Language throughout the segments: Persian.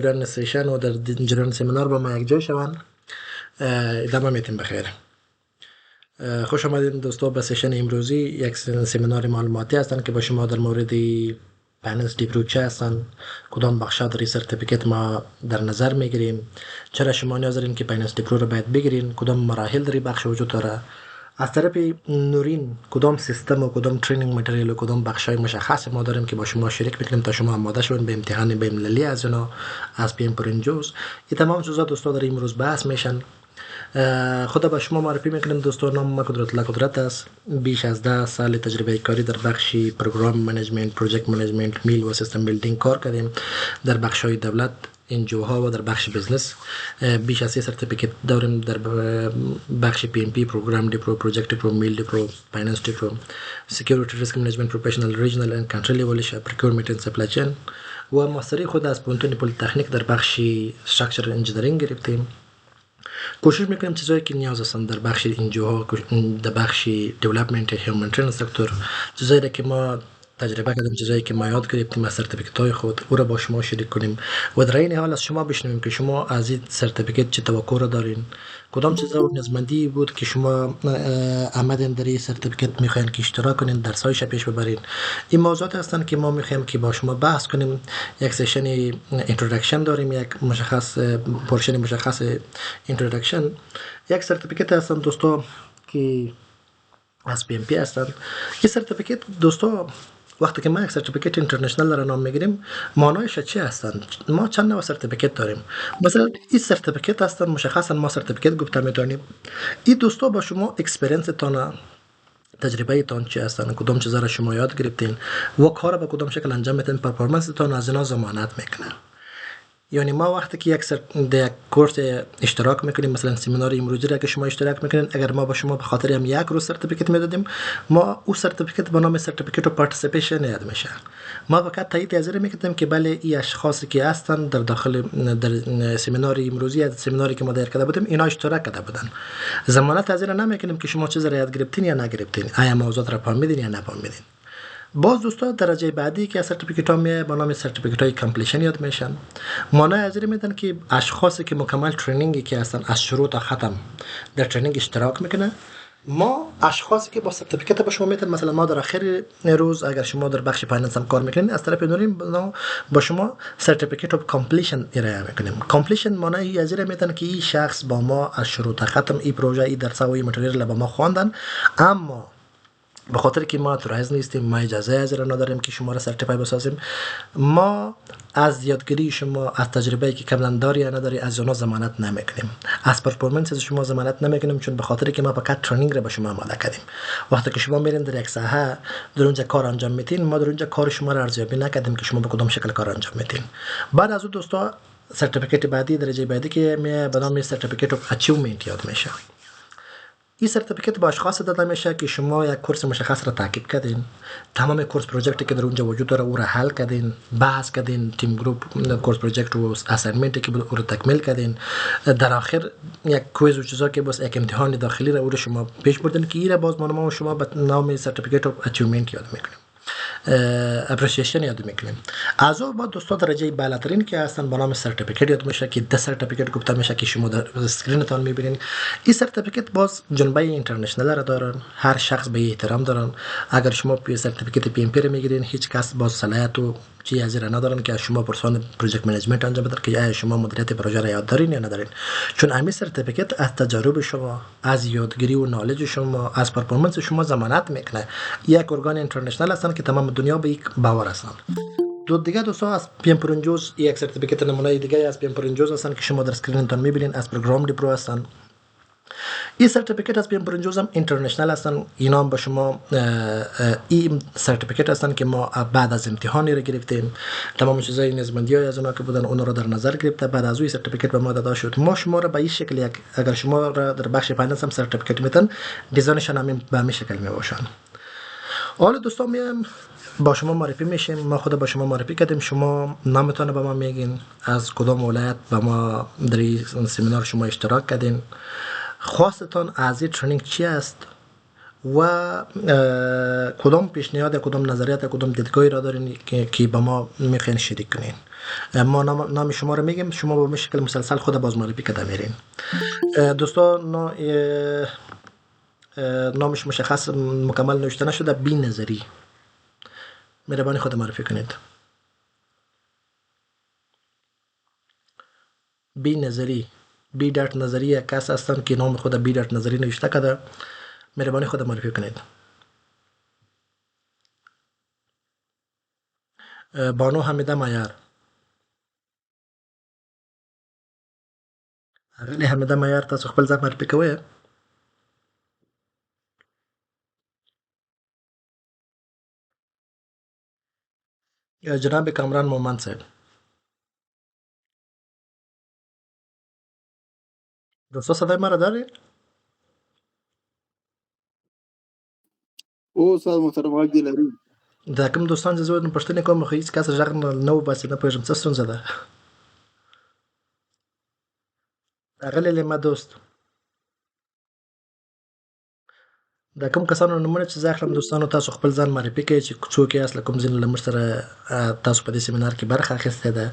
جریان سیشن و در جریان سمینار با ما یک جای شوند. ادامه میتیم بخیر. خوش آمدید دوستان به سیشن امروزی. یک سمینار معلوماتی هستند که با شما در مورد فایننس دیپرو چه هستند، کدام بخشا در سرتیفیکت ما در نظر میگیریم، چرا شما نیاز دارین که فایننس دیپرو رو باید بگیرین، کدام مراحل در بخش وجود داره، از طرف نورین کدام سیستم و کدام ترینینگ متریال و کدام بخشای مشخص ما داریم که با شما شریک میکنیم تا شما آماده شوین به امتحان بین‌المللی از اونا از پی ام پرنجوز. این تمام چیزا دوستان در امروز بحث میشن. خدا با شما معرفی میکنیم دوستان. نام ما قدرت الله قدرت است. بیش از 10 سال تجربه کاری در بخش پروگرام منیجمنت، پروژکت منیجمنت، میل و سیستم بیلدینگ کار کردیم در بخش‌های دولت، انجوها و در بخش بزنس. بیش از 3 سرتیفیکت داریم در بخش پی ام پی، پروگرام دیپرو، پروژکت دیپرو، میل دیپرو، فایننس دیپرو، سکیوریتی ریسک منیجمنت پروفشنال، ریجنال اند کانتری لیول، پروکیورمنت اند سپلای چین و ماستری خود از پونتون پلی تکنیک در بخش استراکچر انجینیرینگ گرفتیم. کوشش میکنیم چیزایی که نیاز هستند در بخش انجوها، در بخش دیولپمنت هیومن سکتور، چیزایی که ما تجربه کردیم، چیزایی که ما یاد گرفتیم از سرتیفیکت های خود، او را با شما شریک کنیم و در این حال از شما بشنویم که شما از این سرتیفیکت چه توقع را دارین، کدام چیزا و نیازمندی بود که شما آمدین در این سرتیفیکت میخواین که اشتراک کنین، درسایش پیش ببرین. این موضوعات هستند که ما میخوایم که با شما بحث کنیم. یک سشن اینتروداکشن داریم، یک مشخص پورشن مشخص اینتروداکشن. یک سرتیفیکت هستند دوستان که از پی ام پی هستند. این سرتیفیکت دوستان وقتی که ما یک سرتیفیکت اینترنشنال را نام میگیریم، معنایش چی هستند؟ ما چند نوع سرتیفیکت داریم. مثلا این سرتیفیکت هستند مشخصا ما سرتیفیکت گفته میتونیم. این دوستا با شما اکسپریانس تان، تجربه تان چی هستند، کدام چیزا را شما یاد گرفتین و کار به کدام شکل انجام میدین، پرفورمنس تان از اینا ضمانت میکنه. یعنی ما وقتی که یک کورس اشتراک میکنیم، مثلا سمینار امروزی را که شما اشتراک میکنین، اگر ما با شما به خاطر هم یک روز سرتیفیکت میدادیم، ما او سرتیفیکت به نام سرتیفیکت و پارتیسیپیشن یاد میشه. ما فقط تایید حاضر میکردیم که بله این اشخاصی که هستن در داخل در سمینار امروزی، از سمیناری که ما دایر کرده بودیم، اینا اشتراک کرده بودن. ضمانت حاضر نمیکنیم که شما چیز را یاد گرفتین یا نگرفتین، آیا موضوعات را فهمیدین یا نفهمیدین. باز دوستا درجه بعدی که سرتیفیکت ها میه با نام سرتیفیکت های کامپلیشن یاد میشن. معنای از این میدن که اشخاصی که مکمل ترینینگی که هستن از شروع تا ختم در ترینینگ اشتراک میکنه. ما اشخاصی که با سرتیفیکت به شما میتن، مثلا ما در آخر روز اگر شما در بخش فایننس هم کار میکنین، از طرف نورین با شما سرتیفیکت اف کامپلیشن ارائه میکنیم. کامپلیشن معنای از این میدن که این شخص با ما از شروع تا ختم این پروژه، این درس و این متریال با ما خواندن، اما به خاطر که ما اتورایز نیستیم، ما اجازه از را نداریم که شما را سرتیفای بسازیم. ما از یادگیری شما، از تجربه‌ای که قبلا داری یا نداری، از اونا ضمانت نمیکنیم. از پرفورمنس شما ضمانت نمیکنیم، چون به خاطر که ما فقط ترینینگ را به شما آماده کردیم. وقتی که شما میرین در یک ساحه در اونجا کار انجام میدین، ما در اونجا کار شما را ارزیابی نکردیم که شما به کدام شکل کار انجام میدین. بعد از اون دوستا سرتیفیکت بعدی، درجه بعدی که به نام سرتیفیکت اف اچیومنت یاد میشه. این سرتیفیکت با اشخاص داده میشه که شما یک کورس مشخص را تعقیب کردین، تمام کورس پروژکتی که در اونجا وجود داره او را حل کردین، بحث کردین، تیم گروپ کورس پروژکت و اساینمنتی که او را تکمیل کردین، در آخر یک کویز و چیزا که بس یک امتحان داخلی را او را شما پیش بردین که این را باز ما شما به نام سرتیفیکت اف اچیومنت یاد میکنیم، اپریشیشن یاد میکنیم. از اون بعد دوستا درجه بالاترین که هستن با نام سرتیفیکت یاد میشه که 10 سرتیفیکت گفته میشه که شما در اسکرینتان میبینین. این سرتیفیکت باز جنبه اینترنشنال را دارن، هر شخص به احترام دارن. اگر شما پی سرتیفیکت پی ام پی میگیرین، هیچ کس باز صلاحیت و چی از این ندارن که شما پرسان پروژکت منیجمنت انجام بدن که آیا شما مدیریت پروژه را یاد دارین یا ندارین. چون همین سرتیفیکت از تجارب شما، از یادگیری و نالج شما، از پرفورمنس شما ضمانت میکنه. یک ارگان اینترنشنال هستن که تمام دنیا به یک باور هستن. دو دیگه دوستا از پی ام پرنجوز، یک سرتیفیکت نمونه دیگه از پی ام پرنجوز هستن که شما در اسکرینتون میبینین، از پروگرام دیپرو هستن. این سرتیفیکت از پی ام پرنجوز هم اینترنشنال هستن. اینا هم به شما این سرتیفیکت هستن که ما بعد از امتحانی را گرفتیم، تمام چیزای نیازمندی‌های از اونا که بودن اون را در نظر گرفته، بعد از اون سرتیفیکت به ما داده شد. ما شما را به این شکل، اگر شما را در بخش فایننس هم سرتیفیکت میتن، دیزاینشون هم به همین شکل میباشن. حالا دوستان میام با شما معرفی میشیم. ما خود با شما معرفی کردیم، شما نامتون به ما میگین، از کدام ولایت با ما در این سمینار شما اشتراک کردین، خواستتان از این ترینینگ چی است و کدام پیشنهاد یا کدام نظریات یا کدام دیدگاهی را دارین که با ما میخواین شریک کنین. ما نام شما رو میگیم، شما با شکل مسلسل خود باز معرفی کرده میرین. دوستان نامش مشخص مکمل نوشته نشده، بی نظری. مهربانی خود معرفی کنید. بی نظری، بی دات نظری یک کس هستند که نام خود بی دات نظری نوشته کرده. مهربانی خود معرفی کنید. بانو حمیده معیار. اغلی حمیده معیار تاسو خپل ځان معرفي کوئ؟ جناب کامران مومند صاحب. دوستو صدای مرا دارید؟ او استاد محترم غږ دی لري. دا کوم دوستان چې زه پوښتنې کوم خو هېڅ کس غږ نه وباسي، نه پوهېږم څه ستونزه ده. اغلی لیمه دوست، د کوم کسانو نومونه چې زه اخلم دوستانو، تاسو خپل ځان معرفي کړئ چې څوک یاست، له کوم ځای له موږ سره تاسو په دې سیمینار کې برخه اخیستې ده،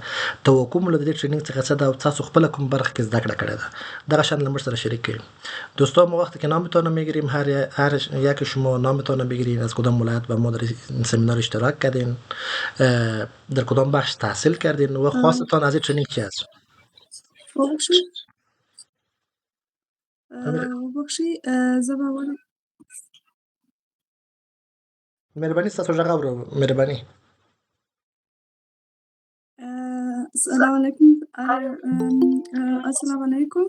توقع مو له دې ټریننګ څخه څه ده او تاسو خپله کوم برخه کې زده کړه کړې ده، دغه شان له موږ سره شریک کړئ. دوستان ما وقتی که نامتان میگیریم هر یک شما نامتان بگیرین، از کدام ولایت و ما در سمینار اشتراک کردین، در کدام بخش تحصیل کردین و خواستتان از این ټریننګ چی است. وبخښئ زه به ولې مهرباني ستاسو غږ اورو. مهرباني. السلام علیکم.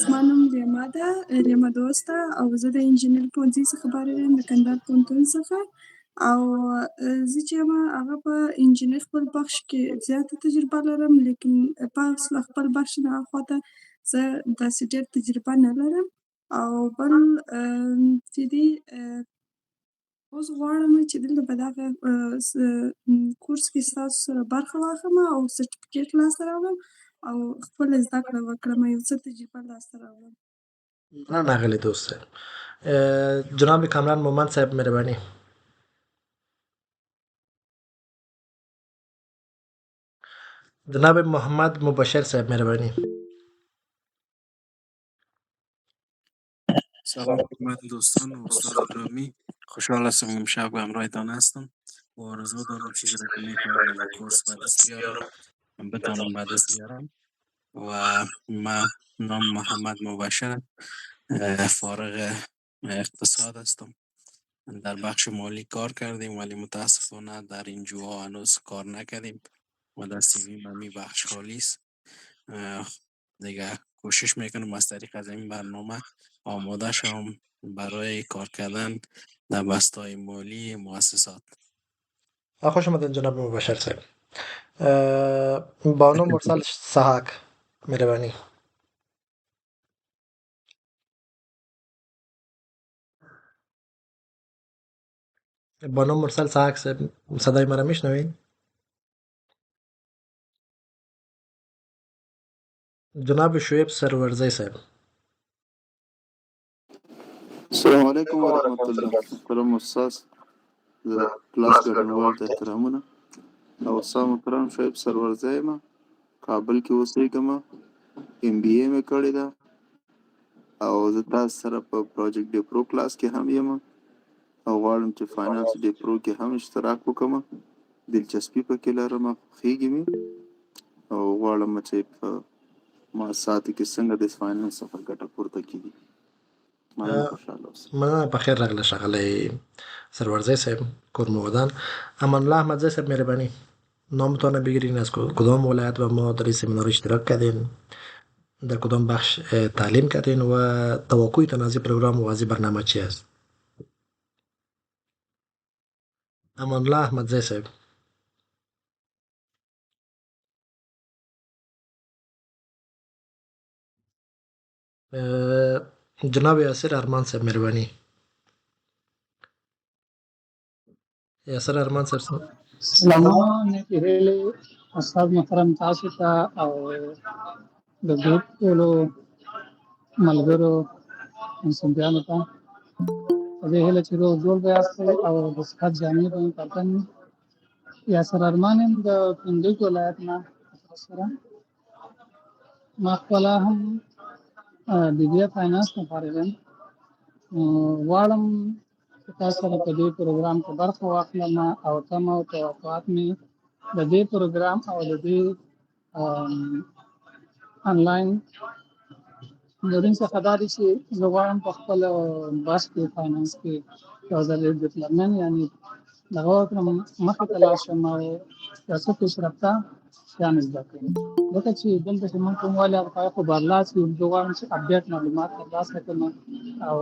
زما نوم لیما ده، لیما دوست ده، او زه د انجینر پوهنځي څخه فارغ یم، د کندهار پوهنتون څخه. او زه چې یم هغه په انجینر خپل بخش کې زیاته تجربه لرم، لیکن پس له خپل بخش نه هاخواته زه داسې ډېر تجربه نه لرم. او بل چې دي اوس غواړم چې دلته په دغه کورس کې ستاسو سره برخه واخلم او سرټیفیکیټ لاسته راوړم او خپله زده کړه وکړم، یو څه تجربه لاسته راوړم. نه اغلی دوست صاحب. جناب کامران مومند صاحب مهرباني. جناب محمد مبشر صاحب مهرباني. سلام خدمت دوستان و استاد گرامی، خوشحال هستم که امشب همراهتان هستم و آرزو دارم چیزی را که میتونم در کورس به دست بیارم بتانم به دست بیارم. و من نام محمد مبشر، فارغ اقتصاد هستم. در بخش مالی کار کردیم ولی متاسفانه در این جوها هنوز کار نکردیم و در سیوی ممی بخش خالی است. دیگه کوشش میکنم از طریق از این برنامه آماده شم برای کار کردن در بستای مالی مؤسسات. خوش آمدین جناب مبشر صاحب. بانو مرسل سحاک مهرباني. بانو مرسل سحاک صاحب صدای مرا میشنوین؟ جناب شعیب سرورزی صاحب. السلام علیکم ورحمت الله. محترم استاد د کلاس ګډونوال ته احترامونه. او استاد محترم شعیب سرورزی یم، کابل کې اوسېږم، MBA مې کړې ده او زه تاسو سره په پروجیکټ ډي پرو کلاس کې هم یم او غواړم چې فاینانس ډي پرو کې هم اشتراک وکړم. دلچسپي پکې لرم، خوښېږي مې او غواړم چې په مؤسساتو کې څنګه د فاینانس څخه ګټه پورته کېږي. مننه، خوشحاله اوسئ. مننه، بخیر راغله ښاغلی سرورزی صاحب، کور مو ودان. امان الله احمدزی صاحب مهرباني. نامتان بگیرین، از کدام ولایت و ما در این سمینار اشتراک کردین، در کدام بخش تعلیم کردین و توقعتان از این پروگرام و از این برنامه چی است؟ امان الله احمدزی صاحب. جناب یاسر ارمان صاحب مهرباني. یاسر ارمان صاحب. سلام ویلې استاد محترم تاسو ته او د ګروپ ټولو ملګرو انسانانو ته. په دې هیله چې روغ جوړ به یاستئ او د صحت جامې به مو په تن وي. یاسر ارمان یم د کندوز ولایت نه تاسو سره. ما خپله هم BBA فاینانس نه فارغ یم. غواړم چې تاسو سره په دې پروګرام کې برخه واخلم او تمه او توقعات مې د دې پروګرام او د دې آنلاین ګډون څخه دا دي چې زه غواړم په خپل بس کې فاینانس کې یو ځل ډیپلومنټ یعنې دغه وکړم، مخې ته لاړ شم او یو څه پیشرفته شیان زده کړم. ځکه چې دلته چې موږ کوم ولې هغه خو برلاس یو، زه غواړم چې اپډیټ معلومات ترلاسه کړم او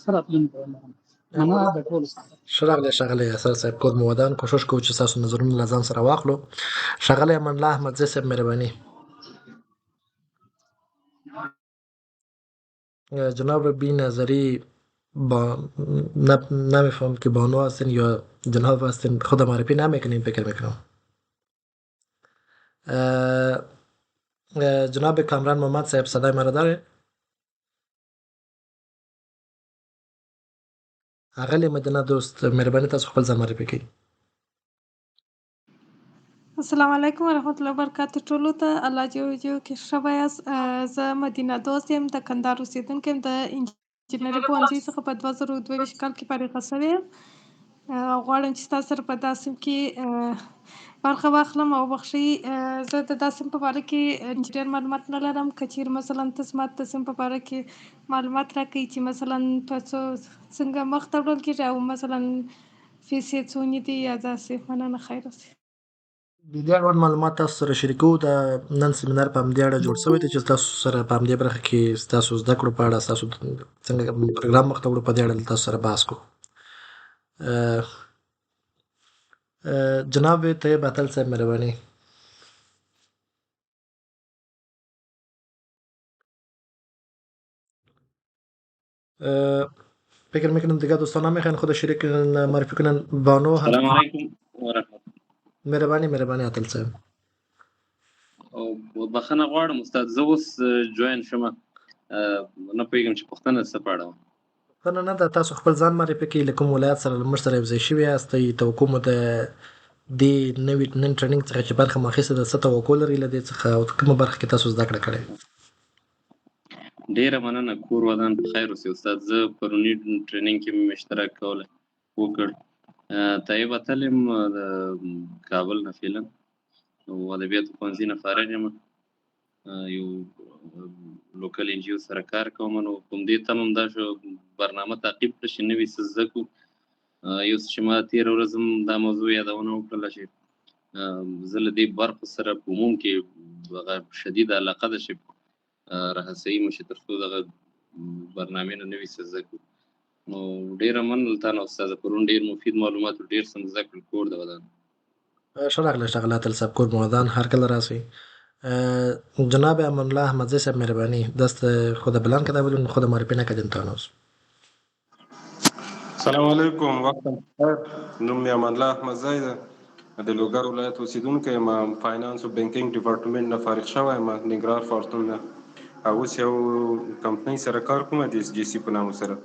ښه راتلونکی ولرم. مننه د ټولو څخه. ښه راغلی ښاغلی یاسر صاحب، کور مو ودان. کوشش کوو چې ستاسو نظرونه له ځان سره واخلو. ښاغلی امان الله احمدزی صاحب، مهرباني. جناب بی نظری نمیفهم که بانو هستین یا جناب هستین، خود معرفی نمیکنین فکر میکنم. جناب کامران محمد صاحب صدای مرا داره؟ اغلی مدینه دوست، مهربانی تاسو خپل ځان معرفي کړئ. السلام علیکم ورحمت الله وبرکاتہ ټولو ته. الله جو کې ښه یاست. زه مدینه دوست یم، د کندهار اوسېدونکې یم. د انجینري پوهنځي څخه په 2022 کال کې فارغه شوې یم. غواړم چې تاسو سره په دا سیم کې برخه واخلم او بخښئ. زه د دا سیم په باره کې ډېر معلومات نه لرم. که چېرې مثلا تاسو ماته د سیم په باره کې معلومات راکړئ چې مثلا په څنګه مخته وړل کېږي او مثلا فیسې څونه دي یا داسې. مننه، خیر اوسئ. د دې اړوند معلومات تاسو سره شریکو. د نن سیمینار په همدې اړه جوړ شوی دی چې تاسو سره په همدې برخه کې ستاسو زده کړو په اړه، ستاسو څنګه پروګرام مخته وړو په دې اړه تاسو سره بحث کوو. جناب طیب اتل صاحب، مهرباني. فکر میکنم دیگه دوستان نمیخواین خود شریک معرفی کنن. بانو هم. السلام علیکم ورحمت. مهرباني اتل صاحب. او بخښنه غواړم استاد، زه اوس جوین شوم، نه پوهېږم چې پوښتنه څه په اړه وه. پوښتنه نه ده، تاسو خپل ځان معرفي کړئ، له کوم ولایت سره له موږ سره یو ځای شوي یاستئ، توقع مو د دې نوي نن ټریننګ څخه چې برخه مو اخیستې ده څه توقع لرئ له دې څخه او کومه برخه کې تاسو زده کړه کړې؟ ډېره مننه، کور ودان په خیر اوسې استاد. زه پروني ټریننګ کې مې اشتراک کولی وکړ. طیب اتل یم، د کابل نه فعلا او ادبیاتو پوهنځي نه فارغ یم. یو لوکل ان جي او سره کار کوم. نو کوم دې تمه هم دا شو برنامه تعقیب کړه چې نوي څه زده کړو. یو څه چې ما تېره ورځ هم دا موضوع یادونه وکړله چې زه له دې برخو سره په عموم کې هغه شدیده علاقه ده چې راهڅوي مو چې تر څو دغه برنامې نه نوي څه زده کړو. نو ډېره مننه تا نه استاده، پرون ډېر مفید معلومات او ډېر څه مو زده کړل. کور د ودان. ښه راغلی ښاغلی اتل صاحب، کور مو ودان، هر کله راسئ. جناب امان الله احمدزی صاحب، مهرباني دست خود بلند کرده بدون خود معرفی نکردین تا هنوز. سلام علیکم، وقت بخیر. نوم مې امان الله احمدزی ده، د لوګر ولایت اوسېدونکی یم. فاینانس او بینکینګ ډپارټمنټ نه فارغ شوی یم، ننګرهار پوهنتون نه. اوس یو کمپنۍ سره کار کوم، د SGC په نامه سره.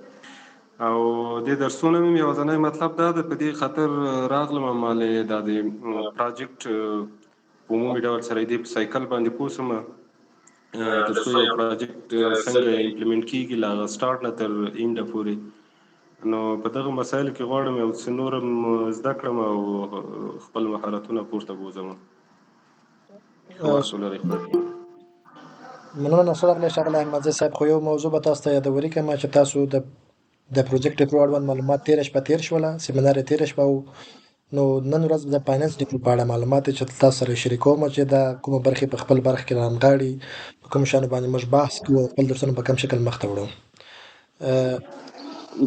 او د درسونو مې یوازینی مطلب دا ده، په دې خاطر راغلم مالې دا د پراجیکټ په عمومي ډول سره دې په سایکل باندې پوه شم، تر څو یو پراجیکټ څنګه امپلیمنټ کېږي له هغه سټارټ نه تر اینډه پورې. نو په دغه مسایلو کې غواړم یو څه نور هم زده کړم او خپل مهارتونه پورته بوځم. مننه، ښه راغلی ښاغلی احمدزی صاحب. خو یو موضوع به تاسو ته یادوري کړم چې تاسو د پروجیکټ ډیپلو اړوند معلومات تېره شپه تېر شوله، سیمینار یې تېره شپه و. نو نن ورځ د فاینانس ډیپلو په اړه معلومات چې تاسو سره شریکوم چې دا کومه برخې په خپل برخه کې رانغاړي، په کوم شیانو باندې موږ بحث کوو او خپل درسونه په کوم شکل مخته وړو.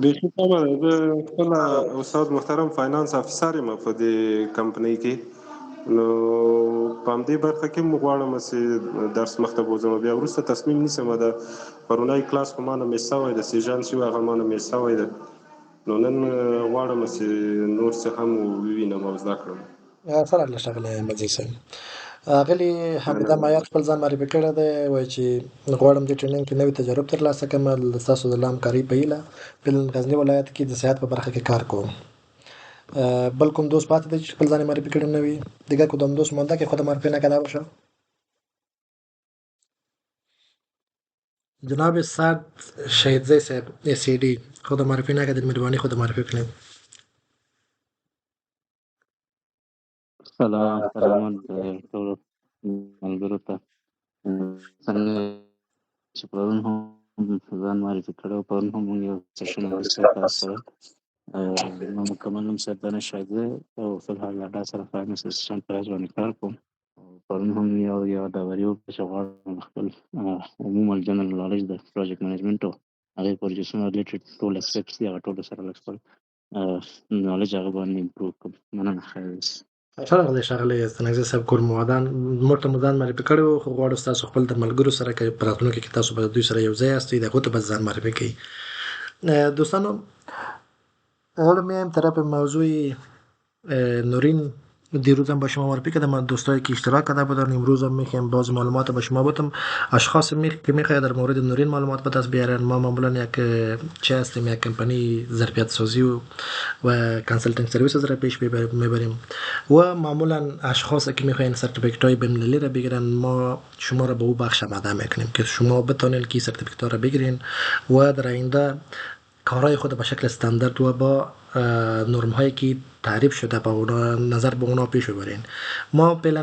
بیخي سمه ده. زه خپله استاد محترم فاینانس افیسر یم په دې کمپنۍ کې. نو په همدې برخه کې م غواړم چې درس مخته بوځم. بیا وروسته تصمیم نیسم. د پرونی کلاس په ما نه میس شوی ده، سیژن چې و هغه ما نه میس شوی ده. نو نن غواړم چې نور څه هم ووینم او زده کړم. ښه راغلی ښاغلی احمدزی صاحب. اغلې حمیده معیار خپل ځان معرفي کړی دی، وایي چې غواړم دې ټریننګ کې نوي تجارب ترلاسه کړم، ستاسو د همکارۍ په هیله په غزني ولایت کې د صحت په برخه کې کار کوم. بل کوم دوست پاتې دی چې خپل ځان معرفي کړی نه وي؟ دیگر کدام دوست مانده که خود معرفی نکرده باشه؟ جناب سعد شهیدزی صاحب ACD خود معرفی نکردید، مهربانی خود معرفی کنید. سلام ټولو ملګرو ته. څنګه چې پرون هم ځان معرفي کړی و، پرون هم موږ یو سیشن وروسته تاسو سره زما مکمل نوم سردار شهیدزی او فلحال له ډا سره فاینانس اسسټنټ په حیث باندې کار کوم. پرون هم یو یاداوري وکړه چې غواړم خپل عموما جنرال نالج د پروجیکټ منیجمنټ او هغې پروجیکټونو ریلیټډ ټول اسپیکټس دي، هغه ټولو سره لږ خپل نالج هغه باندې امپروو کړم. مننه، خیر اوسئ. ښه راغلی ښاغلی ستانکزی صاحب، کور مو ودان. موږ ته مو ځان معرفي کړی و، خو غواړو ستاسو خپل د ملګرو سره که په راتلونکي کې تاسو به دوی سره یو ځای یاستئ، د هغو ته به ځان معرفی کړئ. دوستانو، حالا میایم طرف موضوع نورین. دیروز هم با شما معرفی کردم، من دوستایی که اشتراک کرده بودن. امروز هم میخوایم باز معلومات با شما بدم. اشخاص که میخواید در مورد نورین معلومات به دست بیارن، ما معمولا یک چه هستیم، یک کمپانی ظرفیت سازی و کانسلتینگ سرویسز را پیش میبریم و معمولا اشخاص که میخواین سرتیفیکت های بین‌المللی را بگیرن، ما شما را به او بخش آماده میکنیم که شما بتونین که سرتیفیکت ها را بگیرین و در آینده کارهای خود به شکل استاندارد و با نرم هایی که تعریف شده با اونا نظر به اونا پیش ببرین. ما فعلا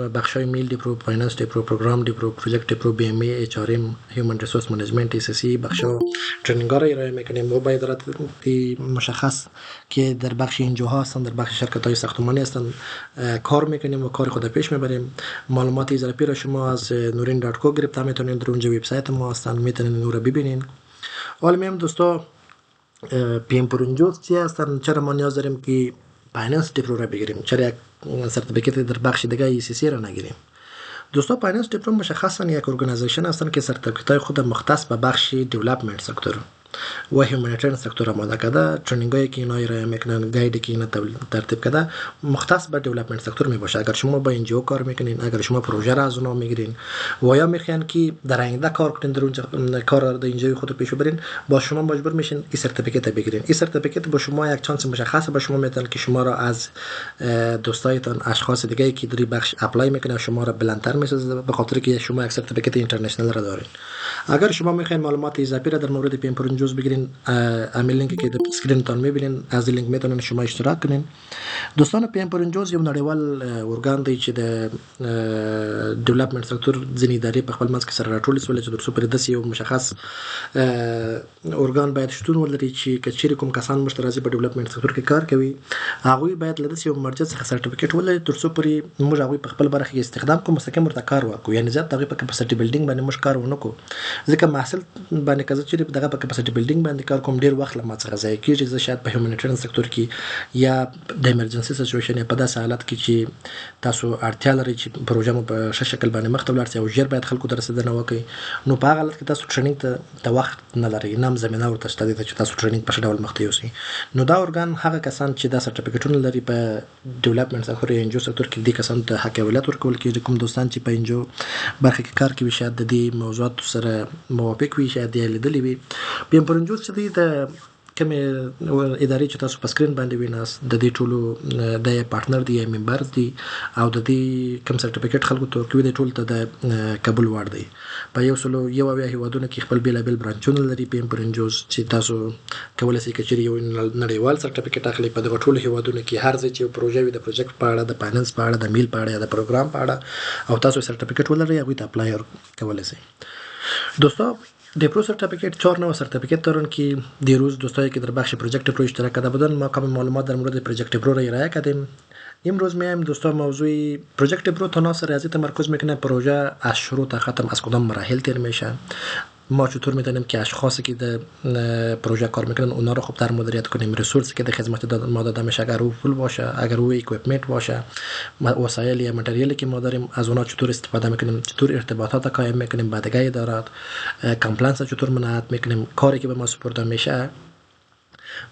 بخشای میل دیپرو، فایننس دیپرو، پروگرام دیپرو، پروژکت دیپرو، BMA، HRM، هیومن ریسورس منیجمنت، ECC بخشا ترینینگ ها را ارائه میکنیم و با ادارات مشخص که در بخش اینجاها هستن، در بخش شرکت های ساختمانی هستن کار میکنیم و کار خود پیش میبریم. معلومات اضافی را شما از nurin.co گرفته میتونین، در اونجا وبسایت ما هستن، میتونین اون را ببینین. حالا میم دوستا، PM پرونجوز چی هستن؟ چرا ما نیاز داریم که فایننس دیپلو را بگیریم؟ چرا یک سرتیفیکت در بخش دیگه ECC را نگیریم؟ دوستا، فایننس دیپلو مشخصا یک ارگانیزیشن هستن که سرتیفیکت های خود مختص به بخش دیولپمنت سکتور و هیومانیتریان سکتور آماده کرده. ترینینگ هایی که اینا ارائه میکنن، گایدی که اینا ترتیب کرده مختص به دیولپمنت سکتور می باشه. اگر شما با NGO کار میکنین، اگر شما پروژه را از اونها میگیرین و یا میخواین که در آینده کار کنین، در اونجا کار در NGO خود پیش ببرین، با شما مجبور میشین این سرتیفیکت بگیرین. این سرتیفیکت با شما یک چانس مشخص به شما میدن که شما را از دوستایتان، اشخاص دیگه که در بخش اپلای میکنن، شما را بلندتر میسازه به خاطر که شما یک سرتیفیکت اینترنشنال را دارین. اگر شما میخواین معلومات اضافی را در مورد PM پرونجوز بگیرین، همین لینکی که در اسکرینتان میبینین، از این لینک میتونین شما اشتراک کنین. دوستان، PM پرونجوز یو نړیوال ارګان دی چې د ډیولپمنٹ سکتور ځینې ادارې په خپل منځ کې سره راټولې سولې چې ترڅو پرې داسې یو مشخص ارګان باید شتون ولري چې که چیرې کوم کسان موږ ته راځي په ډیولپمنٹ سکتور کې کار کوي، هغوی باید له داسې یو مرجع څخه سرټیفیکټ ولري ترڅو پرې موږ هغوی په خپل برخه کې استخدام کوو، مستقیم ورته کار وکړو. یعنې زیات هغوی په کپاسټي بلډینګ باندې موږ کار ونه کړو، ځکه محصل باندې که زه چیرې دغه په کپاسټي بلډینګ باندې کار کوم، ډېر وخت له ما څخه ضایع کېږي. زه شاید په هیومانیټریان سکتور کې یا د ایمرجنسي سچویشن یا په داسې حالت کې چې تاسو اړتیا لرئ چې پروژه مو په ښه شکل باندې مخ ته ولاړ شي او ژر باید خلکو ته رسېدنه وکړئ، نو په هغه حالت کې تاسو ټرینینګ ته وخت نه لرئ، نه هم زمینه ورته شته ده چې تاسو ټرینینګ په ښه ډول مخ ته یوسئ. نو دا ارګان هغه کسان چې دا سرټیفیکټونه لري په ډیولپمنٹ سکتور یا NGO سکتور کې، دې کسانو ته حق اولویت ورکول کېږي. کوم دوستان چې په NGO برخه کې کار کوي شاید د دې موضوعاتو سره موافق وي، شاید یې لیدلي وي. PM پرونجوز چې دی د کومې ادارې چې تاسو په سکرین باندې ویناست، د دې ټولو د پارتنر دی یا ممبرز دی او د دې کوم سرټیفیکټ خلکو ته ورکوي، د ټول ته د قبول وړ دی. په 101 هیوادونو کې خپل بیلابیل برانچونه لري PM پرونجوز چې تاسو کولی شئ که چیرې یو نړیوال سرټیفیکټ اخلئ په دغه ټولو هیوادونو کې، هر ځای چې یو پروژه وي د پروجیکټ په اړه، د فایننس په اړه، د میل په اړه یا د پروګرام په اړه او تاسو سرټیفیکټ ولرئ، هغوی ته اپلای کولی شئ. دوستا، دیپرو سرتیفیکت 4 نوع سرتیفیکت دارن که دیروز دوستایی که در بخش پروژکت پرو اشتراک کرده بودن ما کمی معلومات در مورد پروژکت پرو را ارائه کردیم. امروز میایم دوستا موضوع پروژکت پرو تناسب ریاضی تمرکز میکنه. پروژه از شروع تا ختم از کدام مراحل طی میشه، ما چطور میتونیم که اشخاصی که در پروژه کار میکنن اونا رو خوبتر مدیریت کنیم، ریسورسی که در خدمت ما داده میشه اگر او فول باشه، اگر او اکویپمنت باشه، وسایل یا متریالی که ما داریم از اونا چطور استفاده میکنیم، چطور ارتباطات قائم میکنیم با دیگه ادارات، کامپلنس چطور منعقد میکنیم، کاری که به ما سپرده میشه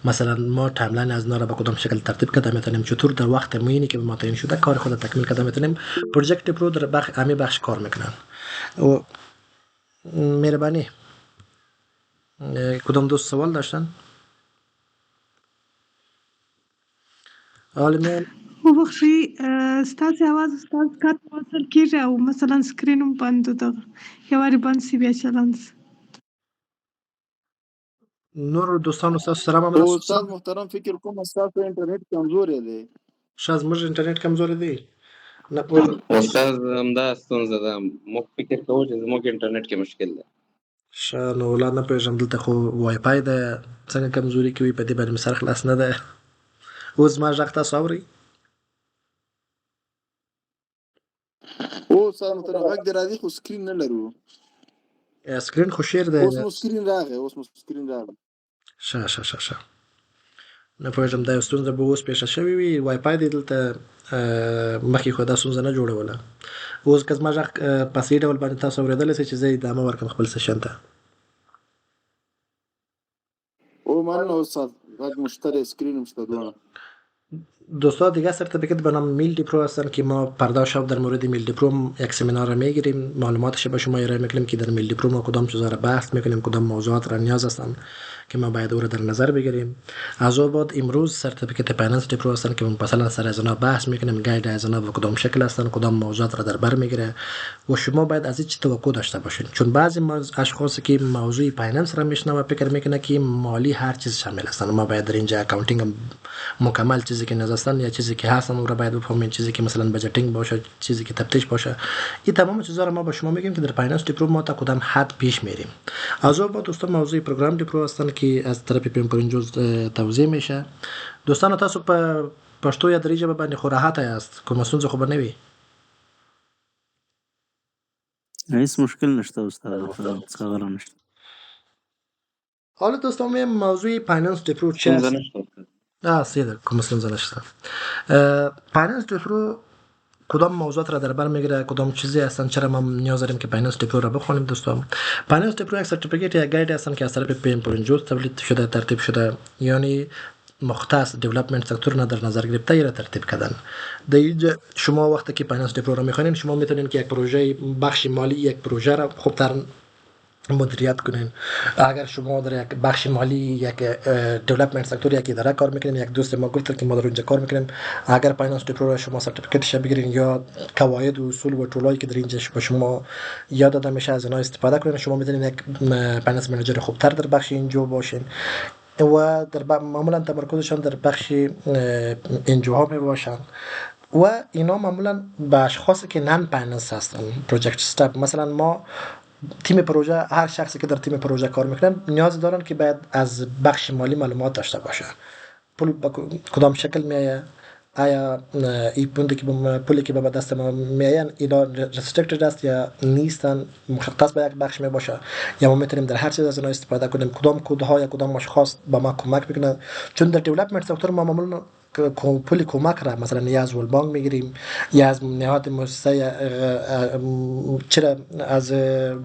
مثلا ما تایملاین از اینا را به کدام شکل ترتیب کرده میتونیم، چطور در وقت معینی که به ما تعیین شده کار خود تکمیل کرده میتونیم. پروژکت پرو در همین بخش کار میکنن. و مهربانی کدام دوست سوال داشتن؟ عالمیان وبخښئ ستاسې اواز ستاسو کار ته وصل کېږي او مثلا سکرین هم بند و دغه یو وارې بند شي بیا چلند شي. نور دوستانو ستاسو سره او معامله استاد محترم فکر کوم ستاسو انټرنیټ کمزورې دی. شاید زموږ انټرنیټ کمزوري دی. نه پوهېږم. استاد همدا ستونزه ده، موږ فکر کوو چې زموږ انټرنیټ کې مشکل دی. ښه نو لا نه پوهېږم، دلته خو وای فای ده، څنګه کمزوري کوي په دې باندې مې سر خلاص نه ده. اوس زما غږ تاسو اورئ؟ او استاد محترم غږ دې راځي خو سکرین نه لرو. سکرین خو شیر دی. اوس مو سکرین راغی. ښه نه پوهېږم دا یو ستونزه به اوس پېښه شوې وي. وای فای دی دلته مخکې خو دا ستونزه نه جوړوله. اوس که زما غږ په صحیح ډول باندې تاسو اورېدلی شئ چې زه ادامه ورکړم خپل سیشن ته. او مننه استاد، غږ مو شته دی، سکرین هم شته دواړه. دوستان دیگه سرتیفیکت به نام میلدی پرو هستن که ما پرده شب در مورد میلدی پرو یک سمینار را میگیریم، معلوماتش به شما ارائه میکنیم که در میلدی پرو ما کدام چیزا را بحث میکنیم، کدام موضوعات را نیاز هستن که ما باید او را در نظر بگیریم. از او بعد امروز سرتیفیکت فایننس پرو هستن که مثلا سر از اونا بحث میکنیم، گاید از اونا و کدام شکل هستن، کدام موضوعات را در بر میگیره و شما باید از این چی توقع داشته باشین، چون بعضی اشخاصی که موضوع فایننس را میشنوه فکر میکنه که مالی هر چیز شامل هستن. ما باید در اینجا اکاونتینگ مکمل چیزی که نذاشتن یا چیزی که هستن اون رو باید بفهمین، چیزی که مثلا بجټینگ باشه، چیزی که تفتیش باشه، این تمام چیزا رو ما به شما میگیم که در فایننس پرو ما تا کدام حد پیش میریم. از اون بعد دوستان موضوع پروگرام پرو هستن که از طرف پیم پرینجوز توضیح میشه. دوستان تاسو په پښتو یا دري ژبه باندې خو راحت یاست، کوم ستونزه خو به نه وي؟ هیڅ مشکل نشته استاد، څه نشته. حالا دوستان میم موضوع فایننس پرو چی است؟ سیده کوم ستونزه نشته. فایننس پرو کدام موضوعات را در بر میگیره، کدام چیزی هستن، چرا ما نیاز داریم که فایننس پرو را بخونیم؟ دوستان فایننس پرو یک سرتیفیکیت یا گاید هستن که از طرف پیم پرینجوز تولید شده، ترتیب شده، یعنی مختص دیولپمنت سکتور را در نظر گرفته را ترتیب کردن. در اینجا شما وقتی که فایننس پرو را میخوانید شما میتونید که یک پروژه بخش مالی یک پروژه را خوبتر مدیریت کنین. اگر شما در یک بخش مالی یک دیولپمنت سکتور یک اداره کار میکنین، یک دوست ما گفت که ما در اونجا کار میکنیم، اگر فایننس پرو را شما سرتیفیکیتش بگیرین یا قواعد و اصول و طولایی که در اینجا به شما یاد داده میشه از اونها استفاده کنین، شما میتونین یک فایننس منیجر خوبتر در بخش اینجا باشین و در معمولا تمرکزشان در بخش انجوها می باشن و اینا معمولا به اشخاصی که نان فایننس هستن، پروژکت استاف. مثلا ما تیم پروژه، هر شخصی که در تیم پروژه کار میکنن نیاز دارن که باید از بخش مالی معلومات داشته باشه. پول کدام شکل میایه، آیا این پولی که به دست ما میاین اینا ریستریکتد است یا نیستن، مختص به یک بخش می باشه یا ما میتونیم در هر چیز از اینا استفاده کنیم، کدام کدها یا کدام اشخاص به ما کمک میکنن. چون در دیولپمنت سکتور ما معمولا پول کمک را مثلا یا از ورلد بانک میگیریم یا از نهاد مؤسسه، چرا از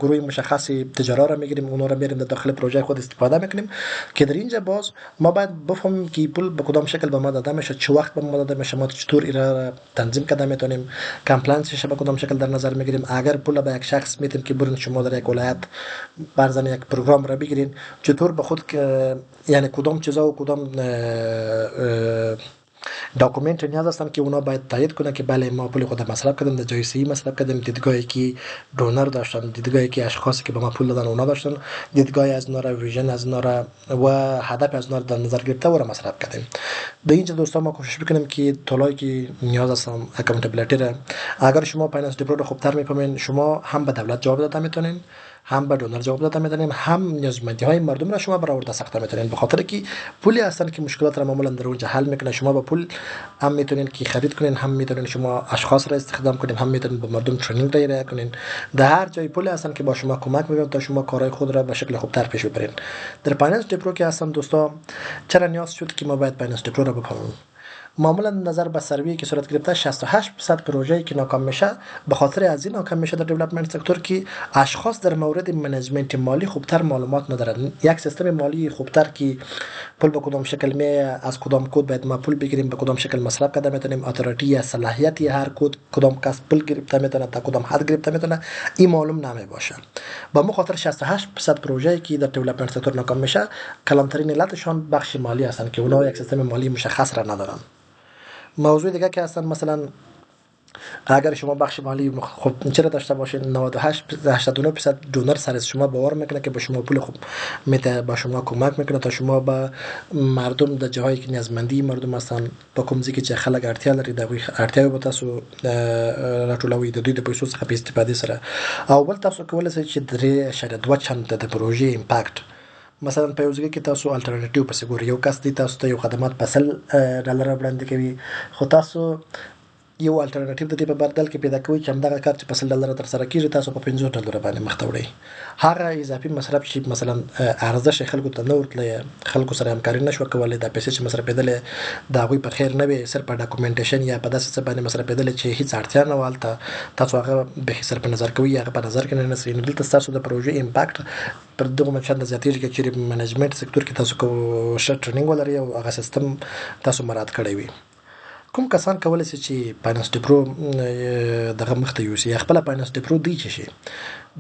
گروه مشخصی تجارا را میگیریم، اونا را میریم در داخل پروژه خود استفاده میکنیم که در اینجا باز ما باید بفهمیم که پول به کدام شکل به ما داده میشه، چه وقت به ما داده میشه، ما چطور اینا تنظیم کرده میتونیم، کامپلاینسش به کدام شکل در نظر میگیریم. اگر پول به یک شخص میتیم که برین شما در یک ولایت برزن یک پروگرام را بگیرین، چطور به خود یعنی کدام چیزا و کدام داکومنت نیاز هستن که اونا باید تایید کنه که بله ما پول خود مصرف کردیم، در جای صحیح مصرف کردیم، دیدگاهی که دونر داشتن، دیدگاهی که اشخاصی که به ما پول دادن اونا داشتن، دیدگاهی از اونا را، ویژن از اونا را و هدف از اونا را در نظر گرفته و را مصرف کردیم. در اینجا دوستان ما کوشش بکنیم که طولایی که نیاز هستن اکاونتبیلیتی را، اگر شما فایننس پرو رو خوبتر میفهمین، شما هم به دولت جواب داده میتونین، هم به دونر جواب داده میتونین، هم نیازمندی‌های مردم را شما برآورده ساخته میتونین، به خاطر که پولی هستن که مشکلات را معمولا در اونجا حل میکنه. شما با پول هم میتونین که خرید کنین، هم میتونین شما اشخاص را استخدام کنین، هم میتونین به مردم ترینینگ را ارائه کنین. در هر جای پولی هستن که با شما کمک میکنن تا شما کارهای خود را به شکل خوبتر پیش ببرین. در فایننس پرو که هستن دوستا، چرا نیاز شد که ما باید فایننس پرو را بفهمیم؟ معمولا نظر به سروی که صورت گرفته 68% پروژه‌ای که ناکام میشه به خاطر از این ناکام میشه در دیولپمنت سکتور که اشخاص در مورد منیجمنت مالی خوبتر معلومات ندارن. یک سیستم مالی خوبتر که پول به کدام شکل می از کدام کد باید ما پول بگیریم، به کدام شکل مصرف کرده میتونیم، اتوریتی یا صلاحیتی هر کد کدام کس پول گرفته میتونه تا کدام حد گرفته میتونه این معلوم نمی باشه. به مو خاطر 68% پروژه‌ای که در دیولپمنت سکتور ناکام میشه کلانترین علتشان بخش مالی هستند که اونا یک سیستم مالی مشخص را ندارن. موضوع دیگه که هستن مثلا اگر شما بخش مالی خوب چرا داشته باشین 89% دونر سر از شما باور میکنه که به شما پول خوب میته، با شما کمک میکنه تا شما به مردم در جاهایی که نیازمندی مردم هستن با کومزی که خلک اړتیا لري د اړتیا به تاسو راټولوي د دوی د پیسو څخه په استفاده سره او بل تاسو کولای شئ چې 3.2 چند د پروژې امپاکت مثلا په یو ځای کې تاسو الټرنیټیو پسې ګورئ، یو کس دی تاسو ته یو خدمات په $100 وړاندې کوي خو تاسو یو الټرنیټیو د دې په بدل کې پیدا کوي چې همدغه کار چې په $100 تر سره کیږي تاسو په $50 باندې مخ ته وړئ. هغه اضافي مصرف چې مثلا ارزش خلکو ته نه ورتلی، خلکو سره همکاري نشو کولای، د پیسې چې مصرفېدلې د هغوی په خیر نه وي، صرف په ډاکومنټیشن یا په داسې څه باندې مصرفېدلې چې هیڅ اړتیا نه وه، هلته تاسو هغه بیخي سر په نظر کوئ، هغه په نظر کې نه نیسئ. نو دلته ستاسو د پروژې امپاکټ پر دغه چنده زیاتېږي که چېرې منیجمنټ سکتور کې تاسو ښه ټریننګ ولرئ او هغه سیستم تاسو مراعات کړی وي. کوم کسان کولی شي چې فاینانس ډیپرو دغه مخ ته یوسي یا خپله فاینانس ډیپرو دی چې شي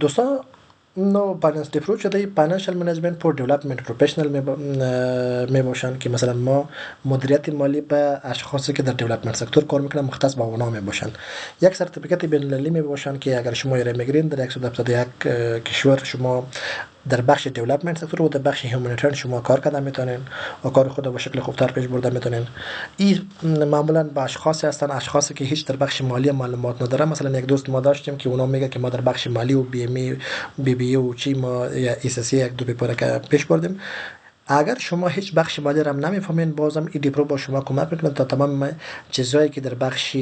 دوستان. نو فاینانس ډیپرو چې دی فاینانشل منیجمنت فور دیولپمنت پروفیشنل می باشن که مثلا ما مدیریت مالی به اشخاصی که در دیولپمنت سکتور کار میکنن مختص به اونا می باشن. یک سرتیفیکت بین المللی می باشن که اگر شما ایره میگیرین در 171 کشور شما در بخش دیولپمنت سکتور و در بخش هیومانیتریان شما کار کرده میتونین و کار خود به شکل خوبتر پیش برده میتونین. این معمولا به اشخاصی هستن، اشخاصی که هیچ در بخش مالی معلومات نداره. مثلا یک دوست ما داشتیم که اونا میگه که ما در بخش مالی و بی و چی ما یا ایسسی یک دو پیپره که پیش بردیم. اگر شما هیچ بخش مالی را نمیفهمین بازم این دیپرو با شما کمک میکنه تا تمام چیزهایی که در بخش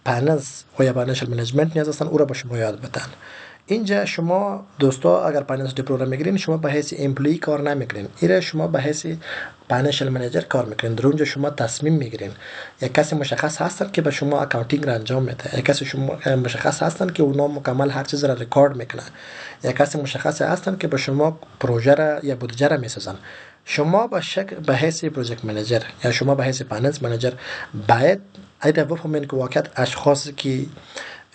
فایننس و یا فاینانشل منیجمنت نیاز هستن او را به شما یاد بدن. اینجا شما دوستا اگر فایننس دیپرو را میگیرین شما به حیث امپلوی کار نمیکنین، ایره شما به حیث فاینانشل منیجر کار میکنین. در اونجا شما تصمیم میگیرین. یک کسی مشخص هستن که به شما اکاونتینگ را انجام میده، یک کسی شما مشخص هستن که اونا مکمل هر چیز را ریکارد میکنن، یک کسی مشخص هستن که به شما پروژه را یا بودجه را میسازن. شما به حیث پروژکت منیجر یا شما به حیث فایننس منیجر باید ایده بفهمین که واقعا اشخاصی که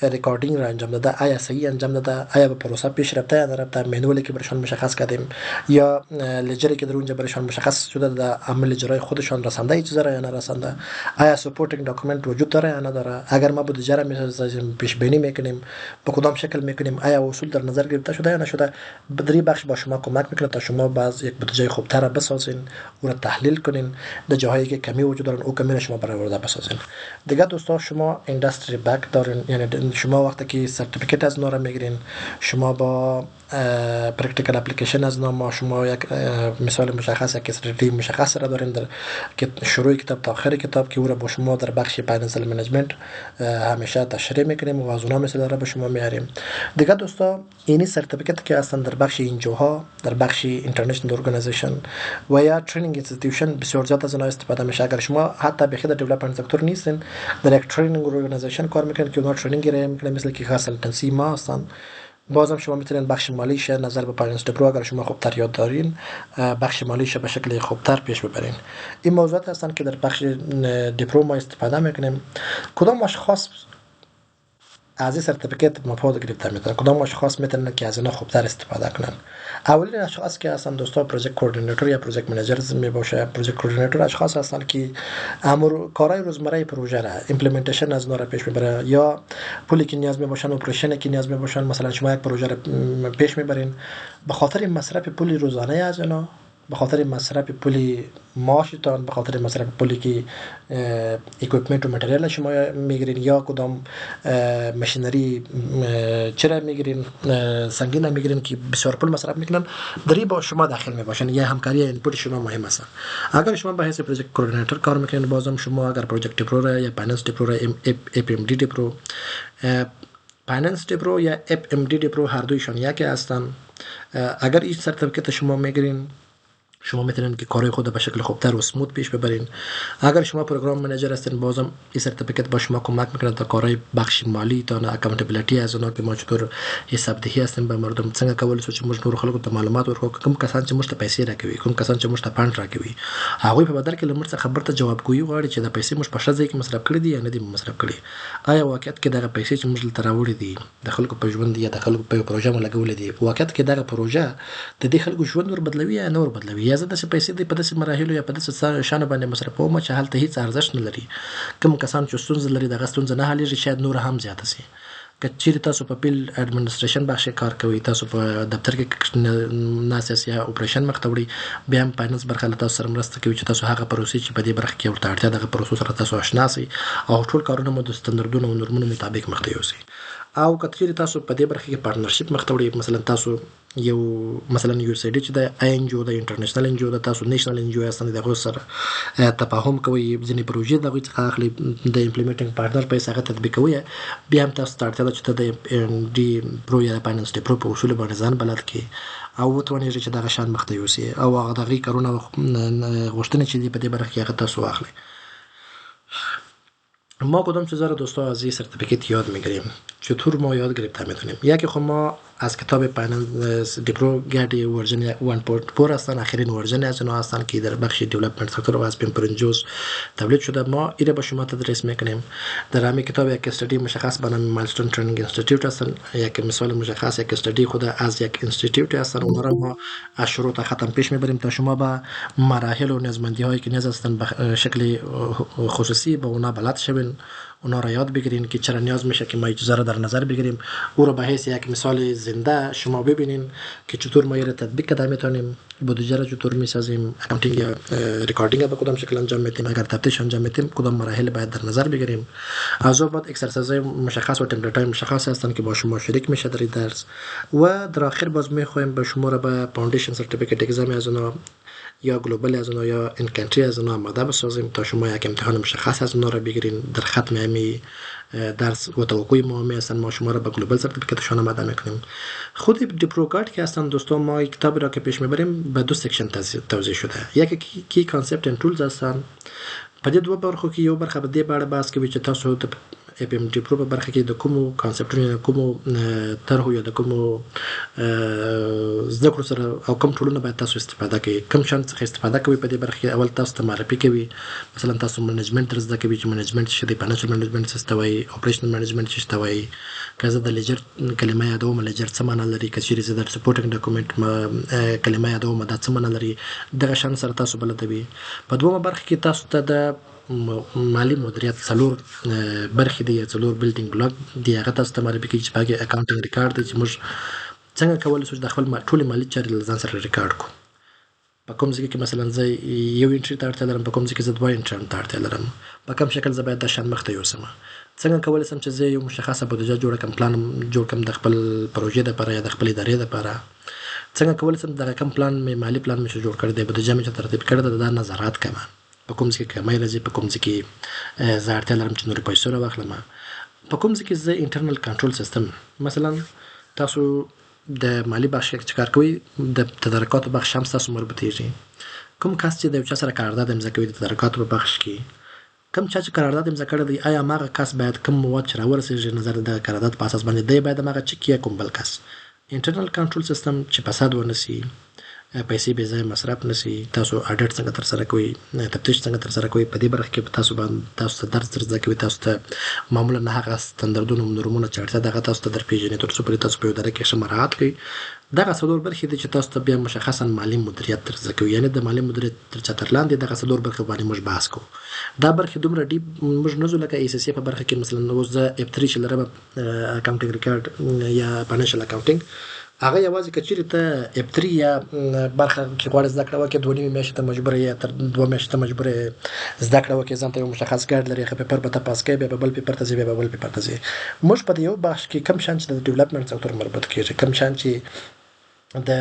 ریکاردینگ را انجام داده آیا صحیح انجام داده، آیا به پروسه پیش رفته یا نرفته، منولی که برشان مشخص کردیم یا لجری که در اونجا برشان مشخص شده در عمل اجرای خودشان رسنده این چیزا را یا نرسنده، آیا سپورتینگ داکومنت وجود داره یا نداره، اگر ما بودجه را میسازیم پیش بینی میکنیم به کدام شکل میکنیم، آیا اصول در نظر گرفته شده یا نشده. بدری بخش با شما کمک میکنه تا شما باز یک بودجه خوبتر بسازین، او را تحلیل کنین، در جاهایی که کمی وجود دارن او کمی را شما برآورده بسازین. دیگه دوستا شما اینداستری بک دارین، یعنی شما وقتی که سرتیفیکت از نورا میگیرین شما با پرکتیکل اپلیکیشن از نام شما یک مثال مشخص یک استراتژی مشخص را دارین در که شروع کتاب تا آخر کتاب که او را با شما در بخش فاینانشل منیجمنت همیشه تشریح میکنیم و از اونها مثلا را به شما میاریم. دیگه دوستا اینی سرتیفیکت که هستن در بخش انجوها، در بخش اینترنشنال ارگانایزیشن و یا ترینینگ اینستیتوشن بسیار زیاد از اونها استفاده میشه. اگر شما حتی به خود دیولپمنت سکتور نیستین در یک ترینینگ ارگانایزیشن کار میکنین که اونها ترینینگ گیره میکنن مثل که کانسلتنسی ما هستن، بازم شما میتونین بخش مالیش نظر به فایننس دیپرو اگر شما خوبتر یاد دارین بخش مالیش به شکل خوبتر پیش ببرین. این موضوعات هستن که در بخش دیپرو ما استفاده میکنیم. کدام اشخاص از این سرتیفیکت مفاد گرفته میتونن، کدام اشخاص میتونن که از اینا خوبتر استفاده کنن. اولین اشخاص که هستن دوستا پروژکت کوردینیتور یا پروژکت منیجرز می باشه. پروژکت کوردینیتور اشخاص هستن که کارهای روزمره پروژه را ایمپلمنتیشن از نو را پیش میبره یا پولی که نیاز می باشن، اپریشن که نیاز می باشن. مثلا شما یک پروژه را پیش میبرین به خاطر مصرف پول روزانه از اینا، به خاطر مصرف پولی معاشتان، به خاطر مصرف پولی که اکویپمنت و متریال شما میگیرین یا کدام ماشینری چرا میگیرین سنگین میگیرین که بسیار پول مصرف میکنن، دری با شما داخل میباشن یا همکاری اینپوت شما مهم است. اگر شما به حیث پروژکت کوردینیتور کار میکنین بازم شما اگر پروژکت دیپرو یا فایننس دیپرو اپ ام دی دیپرو فایننس دیپرو یا اپ ام دی دیپرو هر دویشان یکی هستن. اگر این سرتیفیکت شما میگیرین شما میتونین که کارهای خود به شکل خوبتر و سموت پیش ببرین. اگر شما پروگرام منیجر هستین بازم این سرتیفیکت با شما کمک میکنه تا کارهای بخش مالی تا اکاونتبیلیتی از اونا که ما چطور حساب دهی هستیم به مردم څنګه کولای شو چې موږ نور خلکو ته معلومات ورکړو، کوم کسان چې موږ ته پیسې راکوي، کوم کسان چې موږ ته فند راکوي، هغوی په بدل کې له موږ څخه خبر ته جوابګویي غواړي چې دا پیسې موږ په ښه ځای کې مصرف کړي دي یا نه دي مصرف کړي. آیا واقعیت کې دغه پیسې چې موږ دلته راوړي دي د خلکو په ژوند یا د خلکو په پروژه مو لګولې دي، واقعیت کې دغه پروژه د دې خلکو ژوند ور بدلوي یا نه ور بدلوي، یا زه داسې پیسې دي په داسې مراحلو یا په داسې شانو باندې مصرفوم چې هلته هیڅ ارزښت نه لري. کوم کسان چې ستونزه لري دغه ستونزه نه حلېږي، شاید نور هم زیاته سي. که چیرې تاسو په فیلډ اډمنسټریشن بخش کار کوئ، تاسو په دفتر کې ناست یاست یا اپریشن مخ ته وړئ، بیا هم فاینانس برخه له تاسو سره مرسته کوي چې تاسو هغه پروسې چې په دې برخه کې ورته اړتیا دغه پروسو سره تاسو آشنا سئ او ټول کارونه مو د ستندردونو او نورمونو مطابق مخ ته یوسئ. او که چیرې تاسو په دې برخه کې پارتنرشپ مخ ته وړئ، مثلا تاسو یو USAID چې د INGO د انټرنیشنل NGO د تاسو نیشنل NGO یاست، د هغو سره تفاهم کوئ، ځینې پروژې د هغوی څخه اخلئ، د امپلیمنټینګ پارتنر په حیث هغه تطبیقوي، بیا هم تاسو ته اړتیا ده چې ته د ډي پرو یا د فاینانس ډي پرو په اصولو باندې ځان بلد کړي او وتوانېږي چې دغه شان مخ ته یوسي او هغه د هغې کارونه غوښتنې چې دي په دې برخه کې هغه تاسو واخلئ. ما کدام چیزا رو دوستا از این سرتیفیکت یاد میگیریم؟ چطور ما یاد گرفته میتونیم؟ یکی خب ما از کتاب فایننس دیپرو گردی ورژن 1.4 هستن، آخرین ورژن از اونها هستن که در بخش دیولپمنت سکتور و از پیمپرنجوز تولید شده. ما ایره با شما تدریس میکنیم. در همین کتاب یک استادی مشخص به نام مایلستون ترنینگ اینستیتوت هستن، یک مثال مشخص یک استادی خود از یک اینستیتوت هستن. اونها رو ما از شروع تا ختم پیش میبریم تا شما به مراحل و نیازمندی هایی که نیاز هستن به شکل خصوصی به اونها بلد شوین، اونا را یاد بگیرین که چرا نیاز میشه که ما اجازه را در نظر بگیریم، او را به حیث یک مثال زنده شما ببینین که چطور ما را تطبیق کده میتونیم، بودجه را چطور میسازیم، اکاونتینگ یا ریکاردینگ به کدام شکل انجام میتیم، اگر تفتیش انجام میتیم کدام مراحل باید در نظر بگیریم. از اون بعد اکسرسایزهای مشخص و تمپلیت های مشخص هستن که با شما شریک میشه در درس و در آخر باز میخوایم به شما را به فاوندیشن سرتیفیکیت اگزام از اونها یا گلوبال از اونها یا این کانتری از اونها آماده بسازیم تا شما یک امتحان مشخص از اونها را بگیرین. در ختم همین درس و توقعی ما هستن ما شما را به گلوبال سرتیفیکیتشون آماده میکنیم. خود دیپرو کارت که هستن دوستان، ما کتابی را که پیش میبریم به دو سکشن توزیع شده. یکی کی کانسپت اند تولز هستن. په دې دوه برخو کې یو برخه به دې په اړه بحث کوي چې تاسو د FMD پرو په برخه کې د کومو کانسپټونو، کومو طرحو یا د کومو زده کړو سره او کوم ټولونه باید تاسو استفاده کوئ، کوم شان څخه استفاده کوئ. په دې برخه کې اول تاسو ته معرفي کوي، مثلا تاسو منیجمنت در زده کوي چې منیجمنت څه دی، فاینانشل منیجمنت څه ته وایي، اپریشنل منیجمنت څه ته وایي. که زه د لیجر کلمه یادوم، لیجر څه معنا لري، که چیرې زه د سپورټینګ ډاکومنټ کلمه یادوم دا څه معنا لري، دغه شان سره تاسو بلدوي. په دومره برخه کې تاسو ته د مالی مدیریت څلور برخې دي یا څلور بیلډینګ بلاک دي، هغه تاسو ته معرفي کوي چې په هغې اکاونټینګ ریکارډ دی چې موږ څنګه کولی شو چې د خپل ټولې مالي چارې له ځان سره ریکارډ کړو. په کوم ځای کې مثلا زه یو انټري ته اړتیا لرم، په کوم ځای کې زه دوه انټریانو ته اړتیا لرم، په کوم شکل زه باید دا شان مخ ته یوسم، څنګه کولی شم چې زه یو مشخصه بودجه جوړه کړم، پلان جوړ کړم د خپل پروژې دپاره یا د خپل ادارې دپاره، څنګه کولی شم دغه کوم پلان مې مالي پلان مې چې جوړ کړی دی، بودجه مې چې ترتیب کړې ده، دا نظارات کوم په کوم ځای کې کمی راځي، په کوم ځای کې زه اړتیا لرم چې نورې پیسې راواخلم، په کوم ځای کې زه انټرنل کنټرول سیستم، مثلا تاسو د مالي بخش کې کار کوئ، د تدارکاتو بخش هم ستاسو مربوطېږي. کوم کس چې د یو چا سره قرارداد امضا کوي د تدارکاتو په بخش کې، کوم چا چې قرارداد امضا کړی دی، آیا هماغه کس باید کوم مواد چې راورسېږي نظر د قرارداد په اساس باندې دی باید هماغه چک یا کوم بل کس. انټرنل کنټرول سیستم چې فساد ونه سي، پیسې بې ځایه مصرف نسي، تاسو اډیټ څنګه ترسره کوئ، تفتیش څنګه ترسره کوئ، په دې برخه کې تاسو ته درس در زده کوي، تاسو ته معمولا هغه ستندردونه او نورمونه چې اړتیا ده هغه تاسو ته در پېژني تر څو پورې تاسو په یو اداره کې ښه مراعات کوئ. دغه څلور برخې دي چې تاسو ته بیا مشخصا مالي مدیریت در زده کوي، یعنې د مالي مدیریت تر چتر لاندې دغه څلور برخې باندې موږ بحث کوو. دا برخې دومره ډیپ موږ نه ځو لکه ECCA په برخه کې، مثلا اوس زه F3 چې لرم اکاونټینګ ریکارډ یا فاینانشل اکاونټینګ، هغه یوازې که چیرې ته F3 یا برخه کې غواړې زده کړه وکړې، 2.5 میاشتې ته مجبوره یې، تر 2 میاشتې ته مجبوره یې زده کړه وکړې، ځان ته یو مشخص ګایډ لري، هغه پیپر به ته پاس کوې، بیا به بل پیپر ته ځې، بیا به بل پیپر ته ځې. موږ په دې یو بخش کې کوم شیان چې د ډیولپمنټ سکتور مربوط کېږي، کوم شیان چې د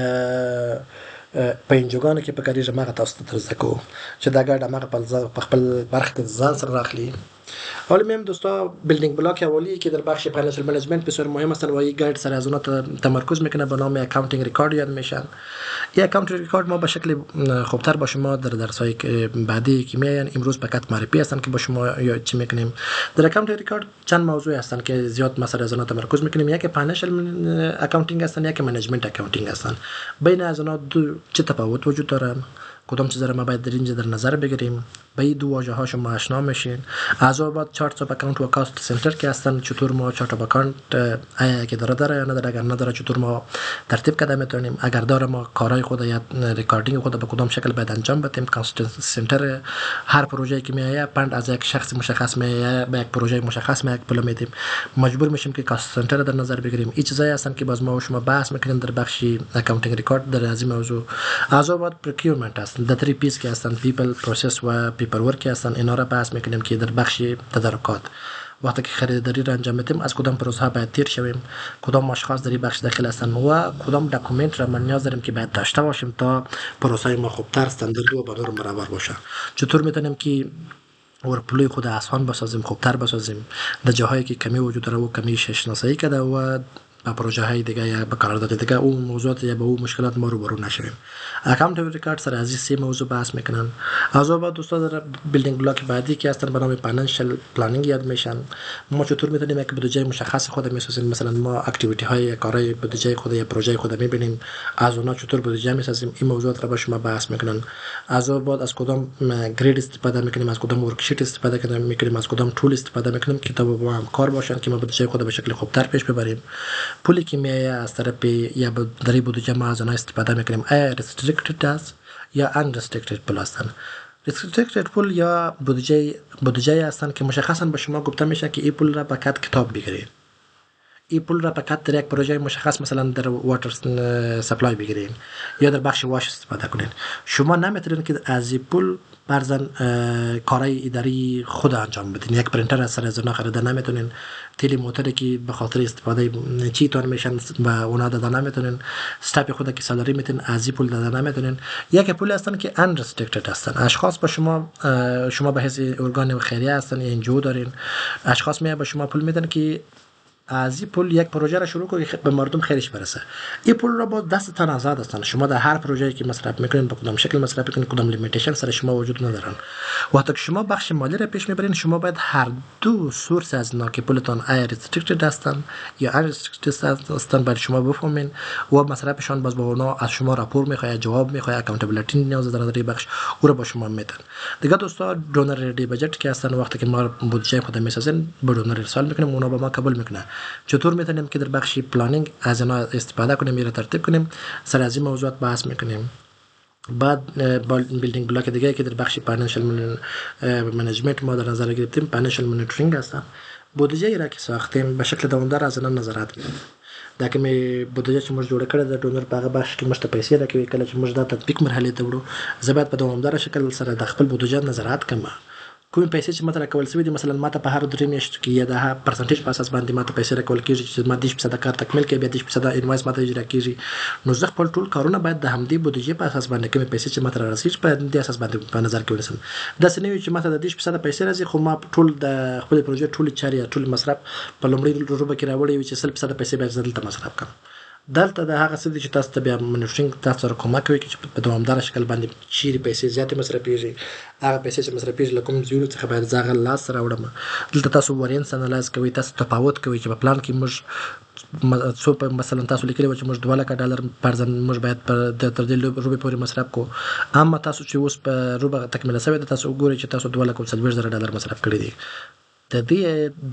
په انجوګانو کې په کارېږي، هماغه تاسو ته در زده کوو چې دا ګایډ هماغه په خپل برخه کې ځان سره راخلي حالا میایم دوستا بیلدینگ بلاک اولی که در بخش فاینانشال منیجمنت بسیار مهم هستن و یک گاید سر از اونها تمرکز میکنه به نام اکاونتینگ ریکارد یاد میشن. این اکاونتینگ ریکارد ما به شکل خوبتر با شما در درس‌های بعدی که میاین امروز فقط معرفی هستن که با شما یا چی میکنیم. در اکاونتینگ ریکارد چند موضوع هستن که زیاد ما سر از اونها تمرکز میکنیم. یک فاینانشال اکاونتینگ هستن، یک منیجمنت اکاونتینگ هستن. بین از اونها چه تفاوت وجود داره؟ کدام چیزا را ما باید در اینجا در نظر بگیریم؟ با این دو واژه ها شما آشنا میشین. از اون بعد چارت اپ اکانت و کاست سنتر که هستن، چطور ما چارت اپ اکانت که داره یا نداره، اگر نداره چطور ما ترتیب کده میتونیم، اگر داره ما کارهای خود یا ریکاردینگ خود به کدام شکل باید انجام بدیم. کاست سنتر هر پروژه‌ای که میایه پند از یک شخص مشخص میایه به یک پروژه مشخص یک پول میدیم، مجبور میشیم که کاست سنتر در نظر بگیریم. این چیزایی هستن که باز ما و شما بحث میکنیم در بخش اکاونتینگ ریکارد در از این موضوع. از اون بعد پروکیورمنت هست، در 3 پیس که هستن، پیپل، پروسس و پیپر ورک هستن. اینا را بحث میکنیم که در بخش تدارکات وقتی که خریداری را انجام میدیم از کدام پروسه ها باید تیر شویم، کدام اشخاص در این بخش داخل هستن و کدام دکومنت را من نیاز داریم که باید داشته باشیم تا پروسه ما خوبتر، استاندارد و با نرم برابر باشه. چطور میتونیم که ورکفلوی خود آسان بسازیم، خوبتر بسازیم، در جاهایی که کمی وجود داره و کمی شناسایی کرده و با پروژه های دیگه یا با قرارداد دیگه اون موضوعات یا با اون مشکلات ما روبرو نشویم. اکاونتینگ ریکارد سر از این سه موضوع بحث میکنن. از اون بعد دوستا در بیلدینگ بلاک بعدی که هستن به نام فاینانشال پلانینگ یاد میشن. ما چطور میتونیم یک بودجه مشخص خود میسازیم؟ مثلا ما اکتیویتی های کارهای بودجه خود یا پروژه خود میبینیم، از اونها چطور بودجه میسازیم؟ این موضوعات را با شما بحث میکنن. از اون بعد از کدام گرید استفاده میکنیم، از کدام ورکشیت استفاده میکنیم، از کدام تول استفاده میکنیم که تا با هم کار باشن که ما بودجه خود به شکل خوبتر پیش ببریم. پولی که میایه از طرف یا در بودجه ما از آنها استفاده میکنیم، آیا restricted است یا unrestricted پول هستن؟ restricted پول یا بودجه هستن که مشخصا به شما گفته میشه که این پول را فقط کتاب بگیرید، این پول را فقط در یک پروژه مشخص مثلا در واتر سپلای بگیرید یا در بخش واش استفاده کنید. شما نمیتونید که از این پول برزن کارهای اداری خود انجام بدین. یک پرینتر از سر از اونها خریده نمیتونین، تیلی موتری که به خاطر استفاده چی تون میشن و اونا داده نمیتونین، استاپ خود که سالاری میتونین از این پول داده نمیتونین. یک پول هستن که unrestricted هستن. اشخاص با شما به حیث ارگان خیریه هستن یا انجو دارین، اشخاص میاد به شما پول میدن که از این پول یک پروژه را شروع کنید به مردم خیرش برسه. این پول را با دستتان آزاد هستن. شما در هر پروژه‌ای که مصرف میکنین به کدام شکل مصرف میکنین، کدام لیمیتیشن سر شما وجود ندارن. وقتی که شما بخش مالی را پیش میبرین، شما باید هر دو سورس از ناکه پولتان آیا ریستریکتد هستن یا unrestricted هستن باید شما بفهمین و مصرفشان باز با اونا از شما راپور میخواد، جواب میخواد، اکاونتابیلیتی نیاز داره در بخش او را با شما میدن. دیگه دوستا دونر ریدی بجت که هستن، وقتی که ما بودجه خود میسازیم به دونر ارسال میکنیم، اونا با ما قبول میکنن. چطور میتونیم که در بخش پلانینگ از اینا استفاده کنیم یا ترتیب کنیم؟ سر از این موضوعات بحث میکنیم. بعد بیلدینگ بلاک دیگه که در بخش فاینانشال منیجمنت ما در نظر گرفتیم فاینانشال مانیتورینگ هستن. بودجه را که ساختیم به شکل دوامدار از اینا نظارت میکنیم. دا که می بودجه چې موږ جوړ کړی د ډونر په هغه بخش کې موږ ته پیسې راکوي. کله چې موږ دا تطبیق مرحلې ته وړو، زه باید په دوامداره شکل سره د خپل بودجه نظارت کوم. کوم پیسې چې ماته راکول شوي دي، مثلا ماته په هر 3 میاشتو کې یا د پرسنټیج په اساس باندې ماته پیسې راکول کېږي چې ما 10% کار تکمیل کړي، بیا 10% انوایس ماته اجرا کېږي. نو زه خپل ټول کارونه باید د همدې بودجې په اساس باندې کوم پیسې چې ماته رارسېږي په دې اساس باندې په نظر کې ونیسم. داسې نه وي چې ماته د 10% پیسې راځي خو ما ټول د خپل پروژې ټول چارې ټول مصرف په لومړي روبه کې راوړی وي چې 100% پیسې باید زه دلته مصرف کړم. دلته د هغه څه دي چې تاسو ته بیا منیټورینګ تاسو سره کومک کوي چې په دوامداره شکل باندې چیرې پیسې زیاتې مصرفېږي، هغه پیسې چې مصرفېږي له کوم ځایونو څخه باید زه هغه لاسته راوړم. دلته تاسو وریانس انالایز کوئ، تاسو تفاوت کوئ چې په پلان کې موږ څو مثلا تاسو لیکلي وو چې موږ $2,00,000 فرضاً موږ باید تر دې روبې پورې مصرف کوو، اما تاسو چې اوس په روبه تکمیله شوې ده تاسو وګورئ چې تاسو $2,40,000 مصرف کړي دي. د دې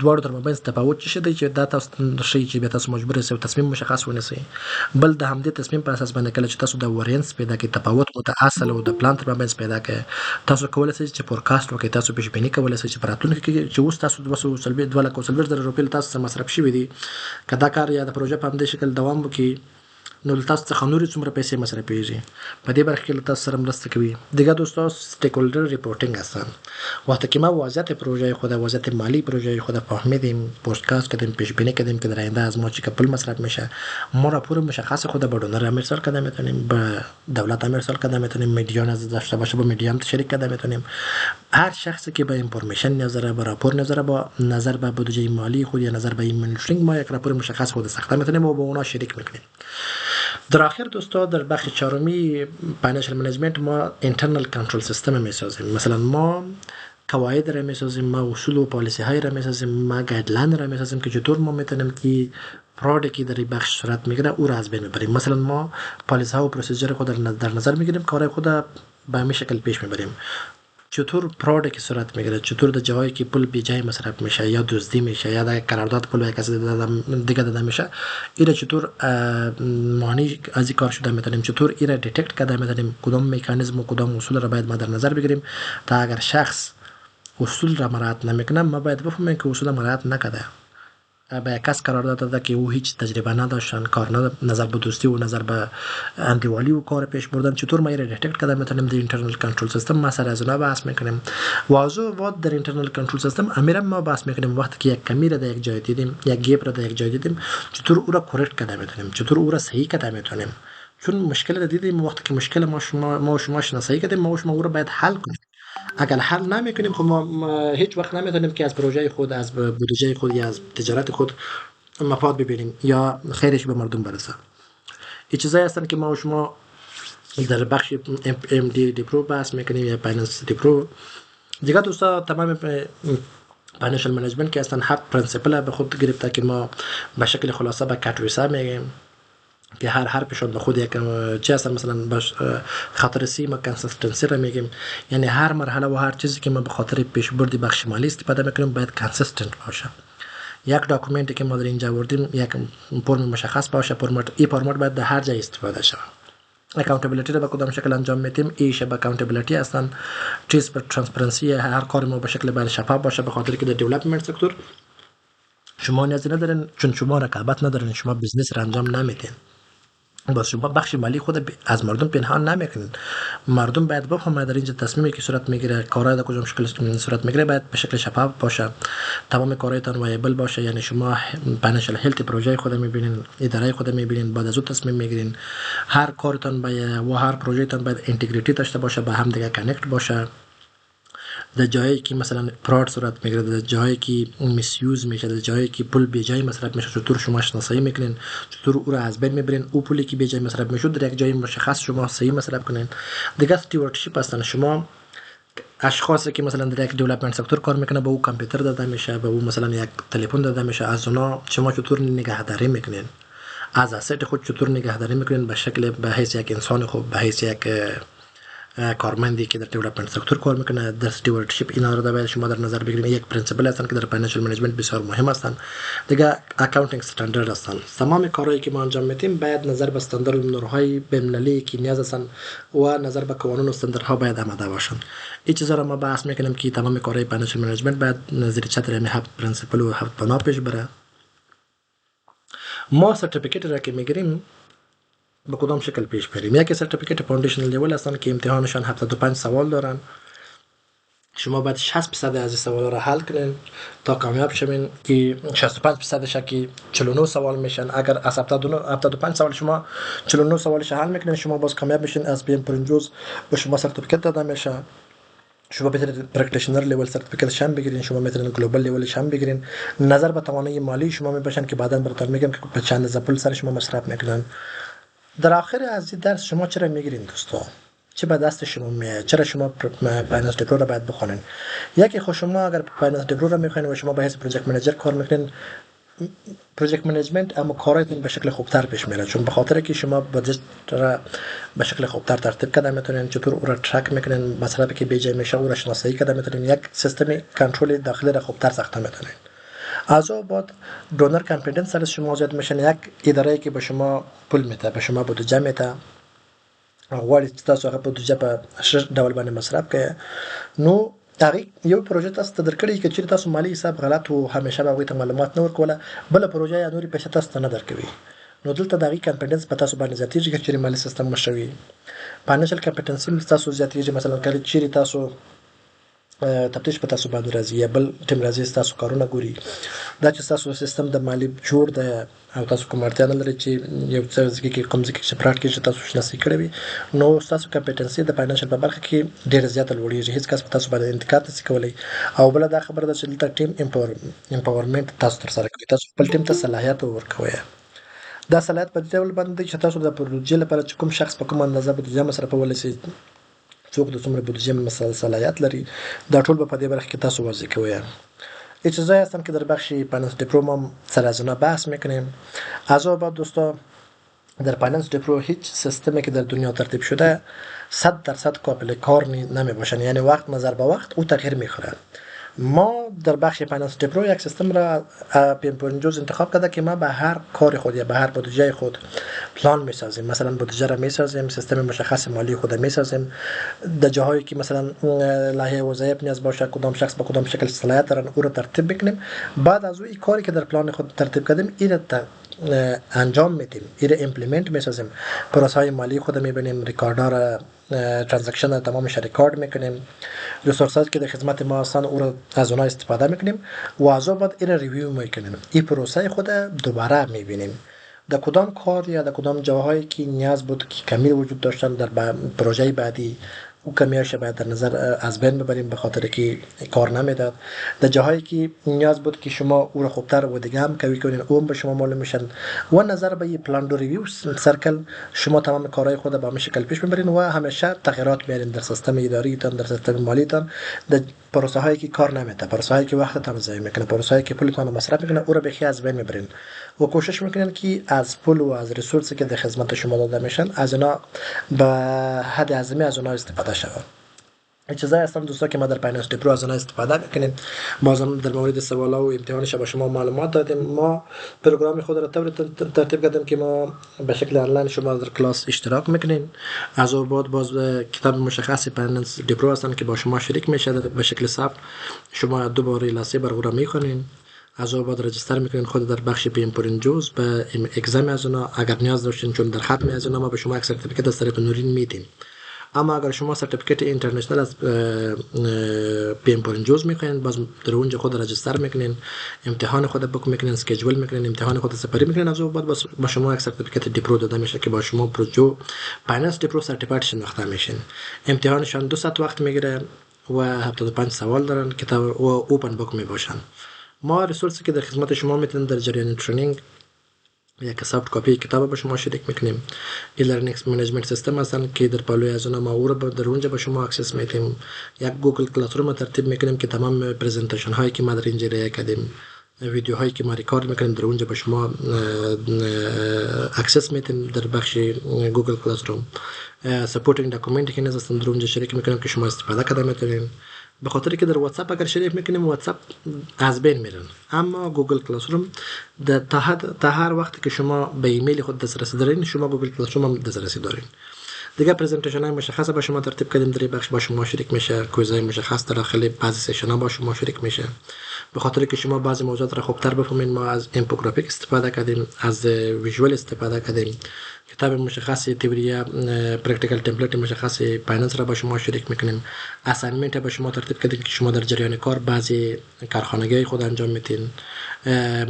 دواړو ترمنځ تفاوت څه دی چې دا تاسو ښیي چې بیا تاسو مجبور یاست تصمیم مشخص ونیسئ. بل د همدې تصمیم په اساس باندې کله چې تاسو د وریانس پیدا کړئ، تفاوت متأصل او د پلان ترمنځ پیدا کړئ، تاسو کولی شئ چې فورکاست وکړئ، تاسو پیش بیني کولی شئ چې په راتلونکي کې چې اوس تاسو $2,40,000 تاسو سره مصرف شوي دي، که دا کار یا د پروژه په همدې شکل دوام وکړي نو له تاسو څخه نورې څومره پیسې مصرفېږي. په دې برخه کې له تاسو سره مرسته کوي. دیگه دوستان استیک هولدر ریپورتینگ هستن. وقتی که ما وضعیت پروژه خود، وضعیت مالی پروژه خود فهمیدیم، پستکاست کردیم، پیش بینی کردیم که در آینده از ما چی که پول مصرف میشه، ما راپور مشخص خود به دونر ارسال کرده میتونیم، به دولت ارسال کرده میتونیم، میدیان از داشته باشه با میدیان شریک کرده میتونیم. هر شخصی که به اینفورمیشن نیاز داره، به راپور نیاز داره، با نظر به بودجه مالی خود یا نظر به این مانیتورینگ، ما یک راپور مشخص خود ساخته میتونیم و با اونا شریک میکنیم. در آخر دوستا در بخش چهارمی فاینانشال منیجمنت ما اینترنال کنترل سیستم میسازیم. مثلا ما قواعد را میسازیم، ما اصول و پالیسی های را میسازیم، ما گایدلاین را میسازیم که چطور ما میتونیم که فرادی که در این بخش صورت میگیره او را از بین ببریم. مثلا ما پالیسی ها و پروسیجر خود در نظر میگیریم، کارهای خود به همین شکل پیش میبریم. چطور فرادی که صورت میگیره، چطور در جایی که پول بی جای مصرف میشه یا دزدی میشه یا در قرارداد پول به کسی دیگه داده میشه، اینا چطور مانی از این کار شده میتونیم، چطور اینا دیتکت کرده میتونیم، کدام مکانیزم و کدام اصول را باید ما در نظر بگیریم تا اگر شخص اصول را مراعات نمیکنه ما باید بفهمیم که اصول مراعات نکرده. به کس قرارداد داده که او هیچ تجربه نداشتن، کار نظر به دوستی و نظر به اندیوالی و کار پیش بردن، چطور ما ایره دیتکت کرده میتونیم در اینترنال کنترل سیستم ما سر از اونا بحث میکنیم. واضح وقت در اینترنال کنترل سیستم امیرا ما بحث میکنیم وقتی که یک کمی را در یک جای دیدیم، یک گیپ را در یک جای دیدیم، چطور او را کورکت کرده میتونیم، چطور او را صحیح کرده میتونیم. چون مشکل را دیدیم، وقتی که مشکل ما و شما شناسایی کردیم، ما و شما او را باید حل کنیم. اگر حل نمیکنیم خب ما هیچ وقت نمیتونیم که از پروژه خود، از بودجه خود یا از تجارت خود مفاد ببینیم یا خیرش به مردم برسه. این چیزایی هستن که ما و شما در بخش ام دی پرو بحث میکنیم یا فایننس دی پرو. دیگه دوستا تمام فاینانشال منیجمنت که اصلا 7 پرنسپل به خود گرفته که ما به شکل خلاصه به کاتویسا میگیم که هر حرفشون به خود یک چه هستن. مثلا باش خاطر سی ما کنسیستنسی را میگیم، یعنی هر مرحله و هر چیزی که ما به خاطر پیشبرد بخش مالی استفاده میکنیم باید کنسیستنت باشه. یک داکومنتی که ما در اینجا آوردیم یک فرم مشخص باشه، این فرمت باید در هر جای استفاده شه. اکاونتبیلیتی را به کدام شکل انجام میدیم، ایش به اکاونتبیلیتی هستن. چیز پر ترانسپرنسی، هر کار ما به شکل باید شفاف باشه، به خاطر که در دیولپمنت سکتور شما نیازی ندارین، چون شما رقابت ندارین، شما بیزنس را انجام نمیدین. باز شما بخش مالی خود از مردم پنهان نمیکنین. مردم باید بفهمن در اینجا تصمیمی که صورت میگیره، کارهای در کجا شکل صورت میگیره باید به شکل شفاف باشه، تمام کارهایتان وایبل باشه. یعنی شما فاینانشال هلت پروژه خود میبینین، اداره خود میبینین، بعد از اون تصمیم میگیرین. هر کارتان و هر پروژهتان باید اینتگریتی داشته باشه، با هم دیگه کانکت باشه. در جایی که مثلا فراد صورت میگیره، در جایی که میسیوز میشه، در جایی که پول به جای مصرف میشه، چطور شما شناسایی میکنین، چطور او را از بین میبرین. او پولی که به جای مصرف میشه در یک جای مشخص شما صحیح مصرف کنین. دیگه استیوردشیپ هستن. شما اشخاصی که مثلا در یک دیولپمنت سکتور کار میکنه به او کامپیوتر داده میشه، به او مثلا یک تلفن داده میشه، از اونا شما چطور نگهداری میکنین، از اسید خود چطور نگهداری میکنین به شکل به حیث یک انسان خوب، به حیث یک کارمندی که در دیولپمنت سکتور کار میکنه. در استیوردشیپ اینا رو باید شما در نظر بگیریم. یک پرینسیپل هستن که در فاینانشال منیجمنت بسیار مهم هستن. دیگه اکاونتینگ استاندارد هستن. تمام کارهایی که ما انجام میدیم باید نظر به استاندارد و نورهای بین‌المللی که نیاز هستن و نظر به قوانین و استانداردها باید آماده باشن. این چیزا رو ما بحث میکنیم که تمام کارهای فاینانشال منیجمنت باید زیر چتر همین 7 پرینسیپل و 7 بنا پیش بره. ما سرتیفیکیت را که میگیریم به کدام شکل پیش بریم. یکی سرتیفیکیت فاندیشنال لیول هستن که امتحانشان 75 سوال دارن. شما باید 60% از سوالا را حل کنین تا کامیاب شوین که 65% که 49 سوال میشن. اگر از 75 سوال شما 49 سوالش حل میکنین شما باز کامیاب میشین. از پی ام پرنجوز به شما سرتیفیکیت داده میشه. شما میتونید پرکتیشنر لیول سرتیفیکیت هم بگیرین، شما میتونید گلوبال لیولش هم بگیرین. نظر به توانایی مالی شما میباشن که بعداً براتون میگم که به چند از پول سر شما مصرف میکنن. در آخر از این درس شما چرا میگیرین دوستا؟ چه به دست شما میاد؟ چرا شما فایننس دیپلو را باید بخونین؟ یکی خود شما اگر فایننس دیپلو را میخواین و شما به حیث پروژکت منیجر کار میکنین، پروژکت منیجمنت اما کاراتون به شکل خوبتر پیش میره، چون به خاطر که شما بجت را به شکل خوبتر ترتیب کرده میتونین، چطور او را ترک میکنین، مصرفی که بیجای میشه او را شناسایی کرده میتونین، یک سیستم کنترل داخلی را خوبتر ساخته میتونین. از او بعد دونر کانفیدنس سر شما زیاد میشن. یک اداره که به شما پول میده، به شما بودجه میده، غواړي چې تاسو هغه بودجه په ښه ډول باندې مصرف کړئ، نو هغې یو پروژه تاسو ته درکړې که چېرې تاسو مالي حساب غلط و همیشه به هغوی ته معلومات نه ورکوله، بله پروژه یا نورې پیسې تاسو ته نه درکوي. نو دلته د هغې کانفیډنس په تاسو باندې زیاتېږي که چیرې مالي سیستم مشر وي. فاینانشل کمپیټنسي تاسو زیاتېږي. مثلا کله چیرې تاسو تفتیش په تاسو باندې راځي یا بل ټیم راځي تاسو کارونه ګوري، دا چې تاسو سیستم د مالی جوړ دی او تاسو کوم اړتیا نه لري چې یو څه ځکه کې کوم ځکه چې فراډ کې چې تاسو شناسي کړی وي، نو تاسو کمپیټنسي د فاینانشل په برخه کې ډېره زیاته لوړېږي. هیڅ کس په تاسو باندې انتقاد نشي کولی. او بله دا خبره ده چې دلته ټیم امپاورمنټ تاسو ترسره کوي، تاسو خپل ټیم ته صلاحیت ورکوئ. دا صلاحیت په دې ډول باندې چې تاسو د پروژې لپاره چې کوم شخص په کوم اندازه بودیجه مصرفولی شي، څوک د څومره بودجه صلاحیت لري، دا ټول به په دې برخه کې تاسو واضح کوئ. اجازه هستم که در بخش فایننس دیپرو ما سر از اونا بحث میکنیم. از او بعد دوستا در فایننس دیپرو هیچ سیستمی که در دنیا ترتیب شده 100% قابل کار نمی باشن، یعنی وقت نظر به وقت او تغییر میخوره. ما در بخش فایننس دیپرو یک سیستم را PM4 انتخاب کرده که ما به هر کار خود یا به هر بودجه خود پلان میسازیم. مثلا بودجه را میسازیم، سیستم مشخص مالی خود میسازیم، در جاهایی که مثلا لایحه وظایف نیاز باشه کدام شخص با کدام شکل صلاحیت دارن او را ترتیب میکنیم. بعد از اون کاری که در پلان خود ترتیب کردیم این انجام میدیم، این ایمپلیمنت میسازیم. پروسه‌های مالی خود میبینیم، ریکاردها را ترانزکشن تمامش ریکارد میکنیم، ریسورسات که در خدمت ما هستن او را از اونها استفاده میکنیم و از اون بعد این ریویو میکنیم. این پروسه خود دوباره میبینیم در کدام کار یا در کدام جاهایی که نیاز بود که کمی وجود داشتن در پروژه بعدی او کمیاش باید در نظر از بین ببریم به خاطر که کار نمیداد. در جاهایی که نیاز بود که شما او را خوبتر و دیگه هم قوی کنین اون به شما معلوم میشن و نظر به پلان دو ریویو سرکل شما تمام کارهای خود به همین شکل پیش میبرین و همیشه تغییرات میارین در سیستم اداریتان، در سیستم مالیتان، در پروسه هایی که کار نمیده، پروسه هایی که وقتتان ضایع میکنه، پروسه هایی که پولتان رو مصرف میکنه او را بخی از بین میبرین و کوشش میکنین که از پول و از ریسورسی که در خدمت شما داده میشن از اینا به حد اعظمی از اونها استفاده شود. اجازه هستم دوستا که ما در فایننس دیپرو از آنها استفاده میکنیم. بازم در مورد سوالا و امتحانش با شما معلومات دادیم. ما پروگرام خود را طوری ترتیب کردیم که ما به شکل آنلاین شما در کلاس اشتراک میکنین. از اون بعد باز کتاب مشخص فایننس دیپرو هستن که با شما شریک میشه به شکل ثبت. شما 2 بار الی 3 بار او میخونین. از اون بعد رجیستر میکنین خود در بخش PM4 به اگزم از اونها اگر نیاز داشتین، چون در ختم از اونها ما به شما یک سرتیفیکت از طریق نورین میدیم. اما اگر شما سرتیفیکت اینترنشنال از PM4 میخواین باز در اونجا خود رجیستر میکنین، امتحان خود بک میکنین، اسکیجول میکنین، امتحان خود سپری میکنین. از اون بعد با شما یک سرتیفیکت دیپرو داده میشه که با شما پروژو فایننس دیپرو سرتیفیکت شناخته میشین. امتحانشان 2 ساعت وقت میگیره و 75 سوال دارن که و اوپن بک میباشن. ما ریسورسی که در خدمت شما میتونیم در جریان ترینینگ یک سافت کاپی کتاب به شما شریک میکنیم. لرنینگ منیجمنت سیستم هستن که در پالوی از اونها ما او را در اونجا به شما اکسس میدیم. یک گوگل کلاس روم ترتیب میکنیم که تمام پرزنتیشن هایی که ما در اینجا ارائه کردیم، ویدیو هایی که ما ریکارد میکنیم در اونجا به شما اکسس میدیم در بخش گوگل کلاس روم. سپورتینگ داکومنت که هستن در اونجا شریک میکنیم که شما استفاده کرده میتونین. به خاطر که در واتساپ اگر شریک میکنیم واتساپ از بین میرن، اما گوگل کلاس روم تا هر وقتی که شما به ایمیل خود دسترسی دارین شما گوگل کلاس روم هم دسترسی دارین. دیگه پرزنتیشن های مشخص با شما ترتیب کردیم، در بخش با شما شریک میشه. کویزهای مشخص در داخل بعضی سشن ها با شما شریک میشه. به خاطر که شما بعضی موضوعات را خوبتر بفهمین ما از اینفوگرافیک استفاده کردیم، از ویژوال استفاده کردیم. کتاب مشخص تئوری پرکتیکال تمپلیت مشخص فایننس را با شما شریک میکنیم. اساینمنت با شما ترتیب کردیم که شما در جریان کار بعضی کارخانگی خود انجام میدین.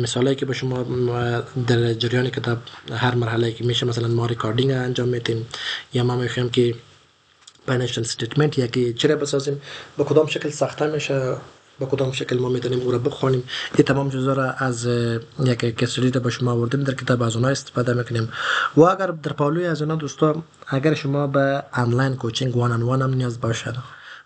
مثالی که با شما در جریان کتاب هر مرحله که میشه، مثلا ما ریکاردینگ انجام میدیم یا ما میخوایم که فاینانشال استیتمنت یا که چرا بسازیم، به کدام شکل ساخته میشه، به کدام شکل ما میتونیم او را بخونیم. این تمام چیزا را از یک کسری با شما آوردیم در کتاب، از اونها استفاده میکنیم. و اگر در پالوی از اونها دوستا اگر شما به آنلاین کوچینگ وان ان وان هم نیاز باشد،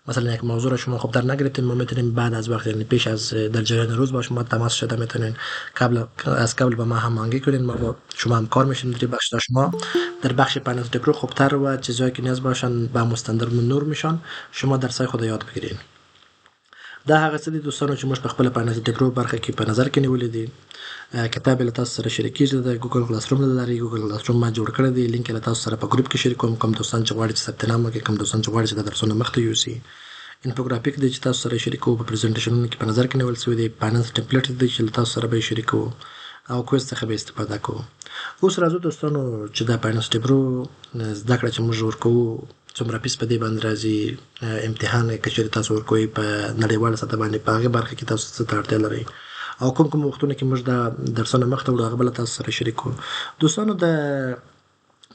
مثلا یک موضوع را شما خوب در نگرفتین، ما میتونیم بعد از وقت یعنی پیش از در جریان روز با شما تماس شده میتونین قبل با ما هماهنگی کنین، ما با شما همکار میشیم در بخش شما در بخش فایننس دیپرو خوبتر و چیزایی که نیاز باشن با مستندر نور میشن شما درسای خود یاد بگیرین. دا هغه څه دي دوستانو چې موږ په خپل فایننس دیپرو برخه کې په نظر کې نیولې دي. کتاب له تاسو سره شریکېږي د ګوګل کلاس روم لري. ګوګل کلاس روم ما جوړ کړی دی، لینک له تاسو سره په ګروپ کې شریکوم. کوم دوستان چې غواړي چې ثبت نام وکړي، کوم دوستان چې غواړي چې د درسونو مخته یوسي. انفوګرافیک دی چې تاسو سره شریکو، په پریزنټیشنونو کې په نظر کې نیول شوی دی. فایننس ټمپلیټ دی چې تاسو سره به شریکو او کویز څخه به استفاده کوو. اوس راځو دوستانو چې دا فاینانس ټیپرو زده کړه چې موږ ورکوو څومره فیس په دې باندې راځي، امتحان که چېرې تاسو ورکوئ په نړیواله سطح باندې په هغې برخه کې تاسو څه ته اړتیا لرئ او کوم وختونه کې موږ دا درسونه مخته وړو هغه به له تاسو سره شریک کړو. دوستانو د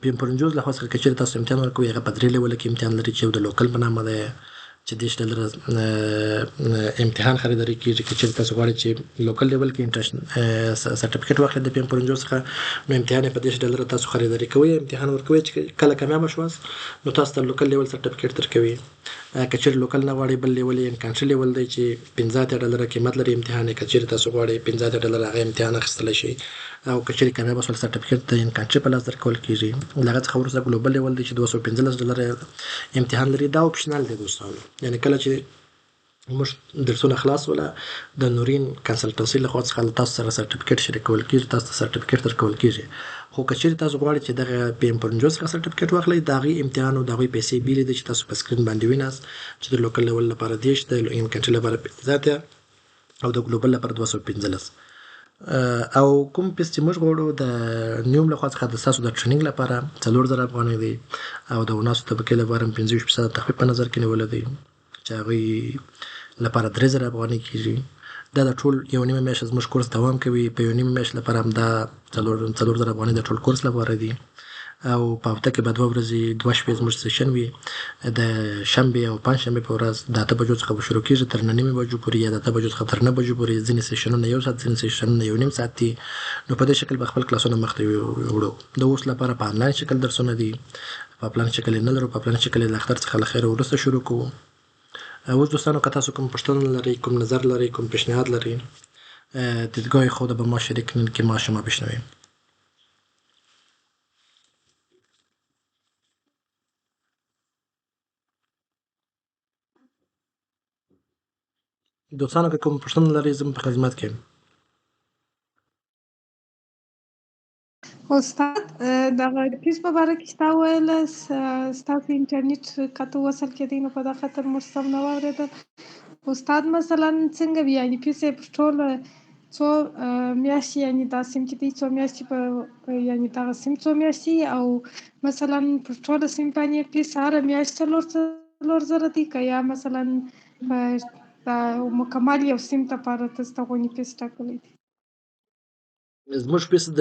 پی ام پرنجوز له خوا څخه که چېرې تاسو امتحان ورکوئ هغه په 3 لیوله کې امتحان لري چې یو د لوکل په نامه دی چې دېرش ډالره امتحان خریداري کېږي. که چېرې تاسو غواړئ چې لوکل لیول کې سرټیفیکټ واخلئ د پی ام پرنجوز څخه نو امتحان یې په 30 ډالره تاسو خریداري کوئ، امتحان ورکوئ چې کله کامیابه شواست نو تاسو ته لوکل لیول سرټیفیکټ درکوي. که چېرې لوکل نه غواړئ بل لیول یې کانټري لیول دی چې 15 ډالره قیمت لري امتحان یې، که چېرې تاسو غواړئ 15 ډالره هغه امتحان اخیستلی شئ او که چېرې کامیابه شول سرټیفیکټ د کانټري په لاس درکول کېږي. له هغه څخه وروسته ګلوبل لیول دی چې 215 ډالره امتحان لري. دا اپشنل دی دوستانو، یعنې کله چې موږ درسونه خلاص وله د نورین کنسلټنسي له خوا څخه له تاسو سره سرټیفیکټ شریکول کېږي، تاسو ته سرټیفیکټ درکول کېږي. خو که چېرې تاسو غواړئ چې دغه پی ام پرنجوز څخه سرټیفیکټ واخلئ د هغې امتحان او د هغوی پیسې بیلې دي چې تاسو په سکرین باندې ویناست چې د لوکل لیول لپاره 10 د کنټري لپاره 15 او د ګلوبل لپاره 215 او کوم پیس چې موږ غواړو د نیوم له خوا څخه د ستاسو د ټریننګ لپاره 4000 افغانۍ دی او د وناسو طبقې لپاره 25% تخفیف په نظر کې نیولی دی چې هغوی لپاره 3000 افغانۍ کېږي. دا د ټول یو نیمه میاشت زموږ کورس دوام کوي، په یو نیمه میاشت لپاره همدا 4000 افغانۍ د ټول کورس لپاره دي او په هفته کې به 2 ورځې 2 شپې زموږ سیشن وي، د شنبې او پنجشنبې په ورځ د 8 بجو څخه به شروع کېږي تر 9 بجو پورې یا د 8 بجو څخه تر 9 بجو پورې. ځینې سیشنونه 1 ساعت، ځینې سیشنونه 1.5 ساعت دي. نو په دې شکل به خپل کلاسونه مخته وړو. د اوس لپاره په آنلاین شکل درسونه دي، په افلاین شکل یې نه لرو، په افلاین شکل یې له اختر څخه له خیره وروسته شروع کوو. اوس دوستانو که تاسو کوم پوښتنه لرئ، کوم نظر لرئ، کوم پیشنهاد لرئ، دیدگاه خود با ما شریک کنید که ما شما بشنویم. دوستانو که کوم پوښتنه لرئ زه په خدمت کې یم. استاد دغه فیس په باره کې تا وویله ستاسو انټرنیټ که ته وصل کېدی نو په دا خاطر موږ سم نه واورېدل. استاد مثلا څنګه وي، یعنې فیس یې په ټوله څو میاشتې، یعنې دا سیم چې دی څو میاشتې په یعنې دغه سیم څو میاشتې او مثلا په ټوله سیم باندې فیس هره میاشت 4 دی که یا مثلا په مکمل یو سیم لپاره تاسو ته غونې فیس ټاکلی دی؟ زموږ فیس د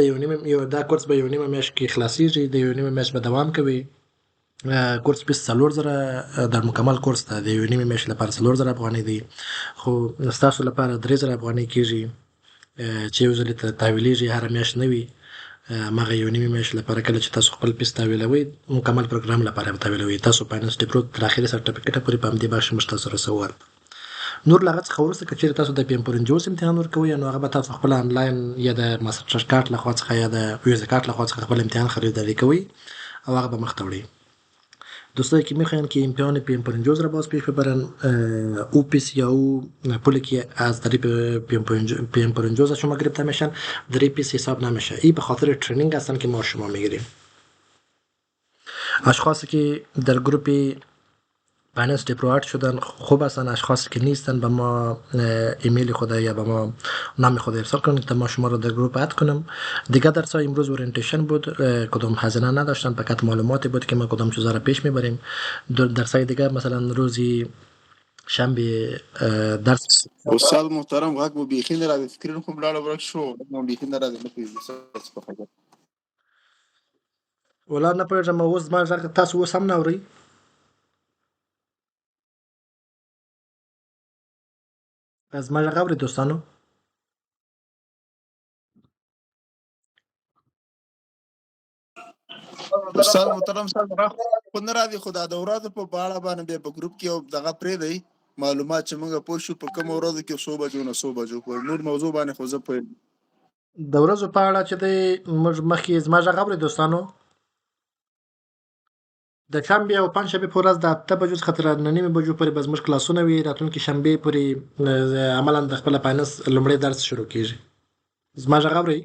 دا کورس به 1.5 میاشت کې خلاصیږي، د 1.5 میاشت به دوام کوي. کورس فیس 4000 د مکمل کورس ته د 1.5 میاشت لپاره 4000 افغانۍ دی، خو ستاسو لپاره 3000 افغانۍ کېږي چې یو ځل ته تحویلیږي، هره میاشت نه وي. هماغه 1.5 میاشت لپاره کله چې تاسو خپل فیس تحویلوئ مکمل پروګرام لپاره به تحویلوئ. تاسو فاینانس ټیپرو تر اخري سرټیفیکټه پورې په همدې بخش موږ تاسو رسوو. نور له هغه څخه وروسته که چېرې تاسو د پی ام پرنجوز امتحان ورکوئ نو هغه به تاسو خپله آنلاین یا د ماسټر کارت له خوا څخه یا د ویزا کارت له خوا څخه خپل امتحان خریداری کوئ او هغه به مخته وړئ. دوستای که میخواین که امتحان پی ام پرنجوز را باز پیش ببرن او پیس یا او پولی که از طریق پی ام پرنجوز شما گرفته میشن 3 پیس حساب نمیشه. این به خاطر ترینینگ هستن که ما شما میگیریم. اشخاصی که در گروپ فایننس دیپلومات شدن خوب هستن، اشخاصی که نیستن به ما ایمیل خود یا به ما نام خود ارسال کنید تا ما شما رو در گروپ اد کنم. دیگه درس ها امروز اورینتیشن بود، کدام هزینه نداشتن، فقط معلوماتی بود که ما کدام چیزا رو پیش میبریم. درس های دیگه مثلا روزی شنبه درس استاد محترم غږ مو بیخي نه راځي، سکرین خو بلاړه ورک شو، مو بیخي نه راځي، نه پیږي ولا نه پوهېږم اوس ما غږ تاسو اوس هم نه اورئ؟ زما غږ اورئ دوستانو؟ استاد محترم صاحب را خو نه راځي، خو دا د ورځو په اړه باندې په ګروپ کې یو دغه پرېږدئ معلومات چې موږ پوه شو په کوم ورځو کې څو بجو نه څو بجو پورې. نور موضوع باندې خو زه پوهېږم. د ورځو په اړه چې دی موږ مخکې زما غږ اورئ دوستانو؟ د شنبې او پنجشنبې په ورځ د 8 بجو څخه تر 9 بجو پورې به زموږ کلاسونه وي. راتلونکي شنبې پورې عملا د خپله فاینانس لومړی درس شروع کېږي. زما غږ اورئ؟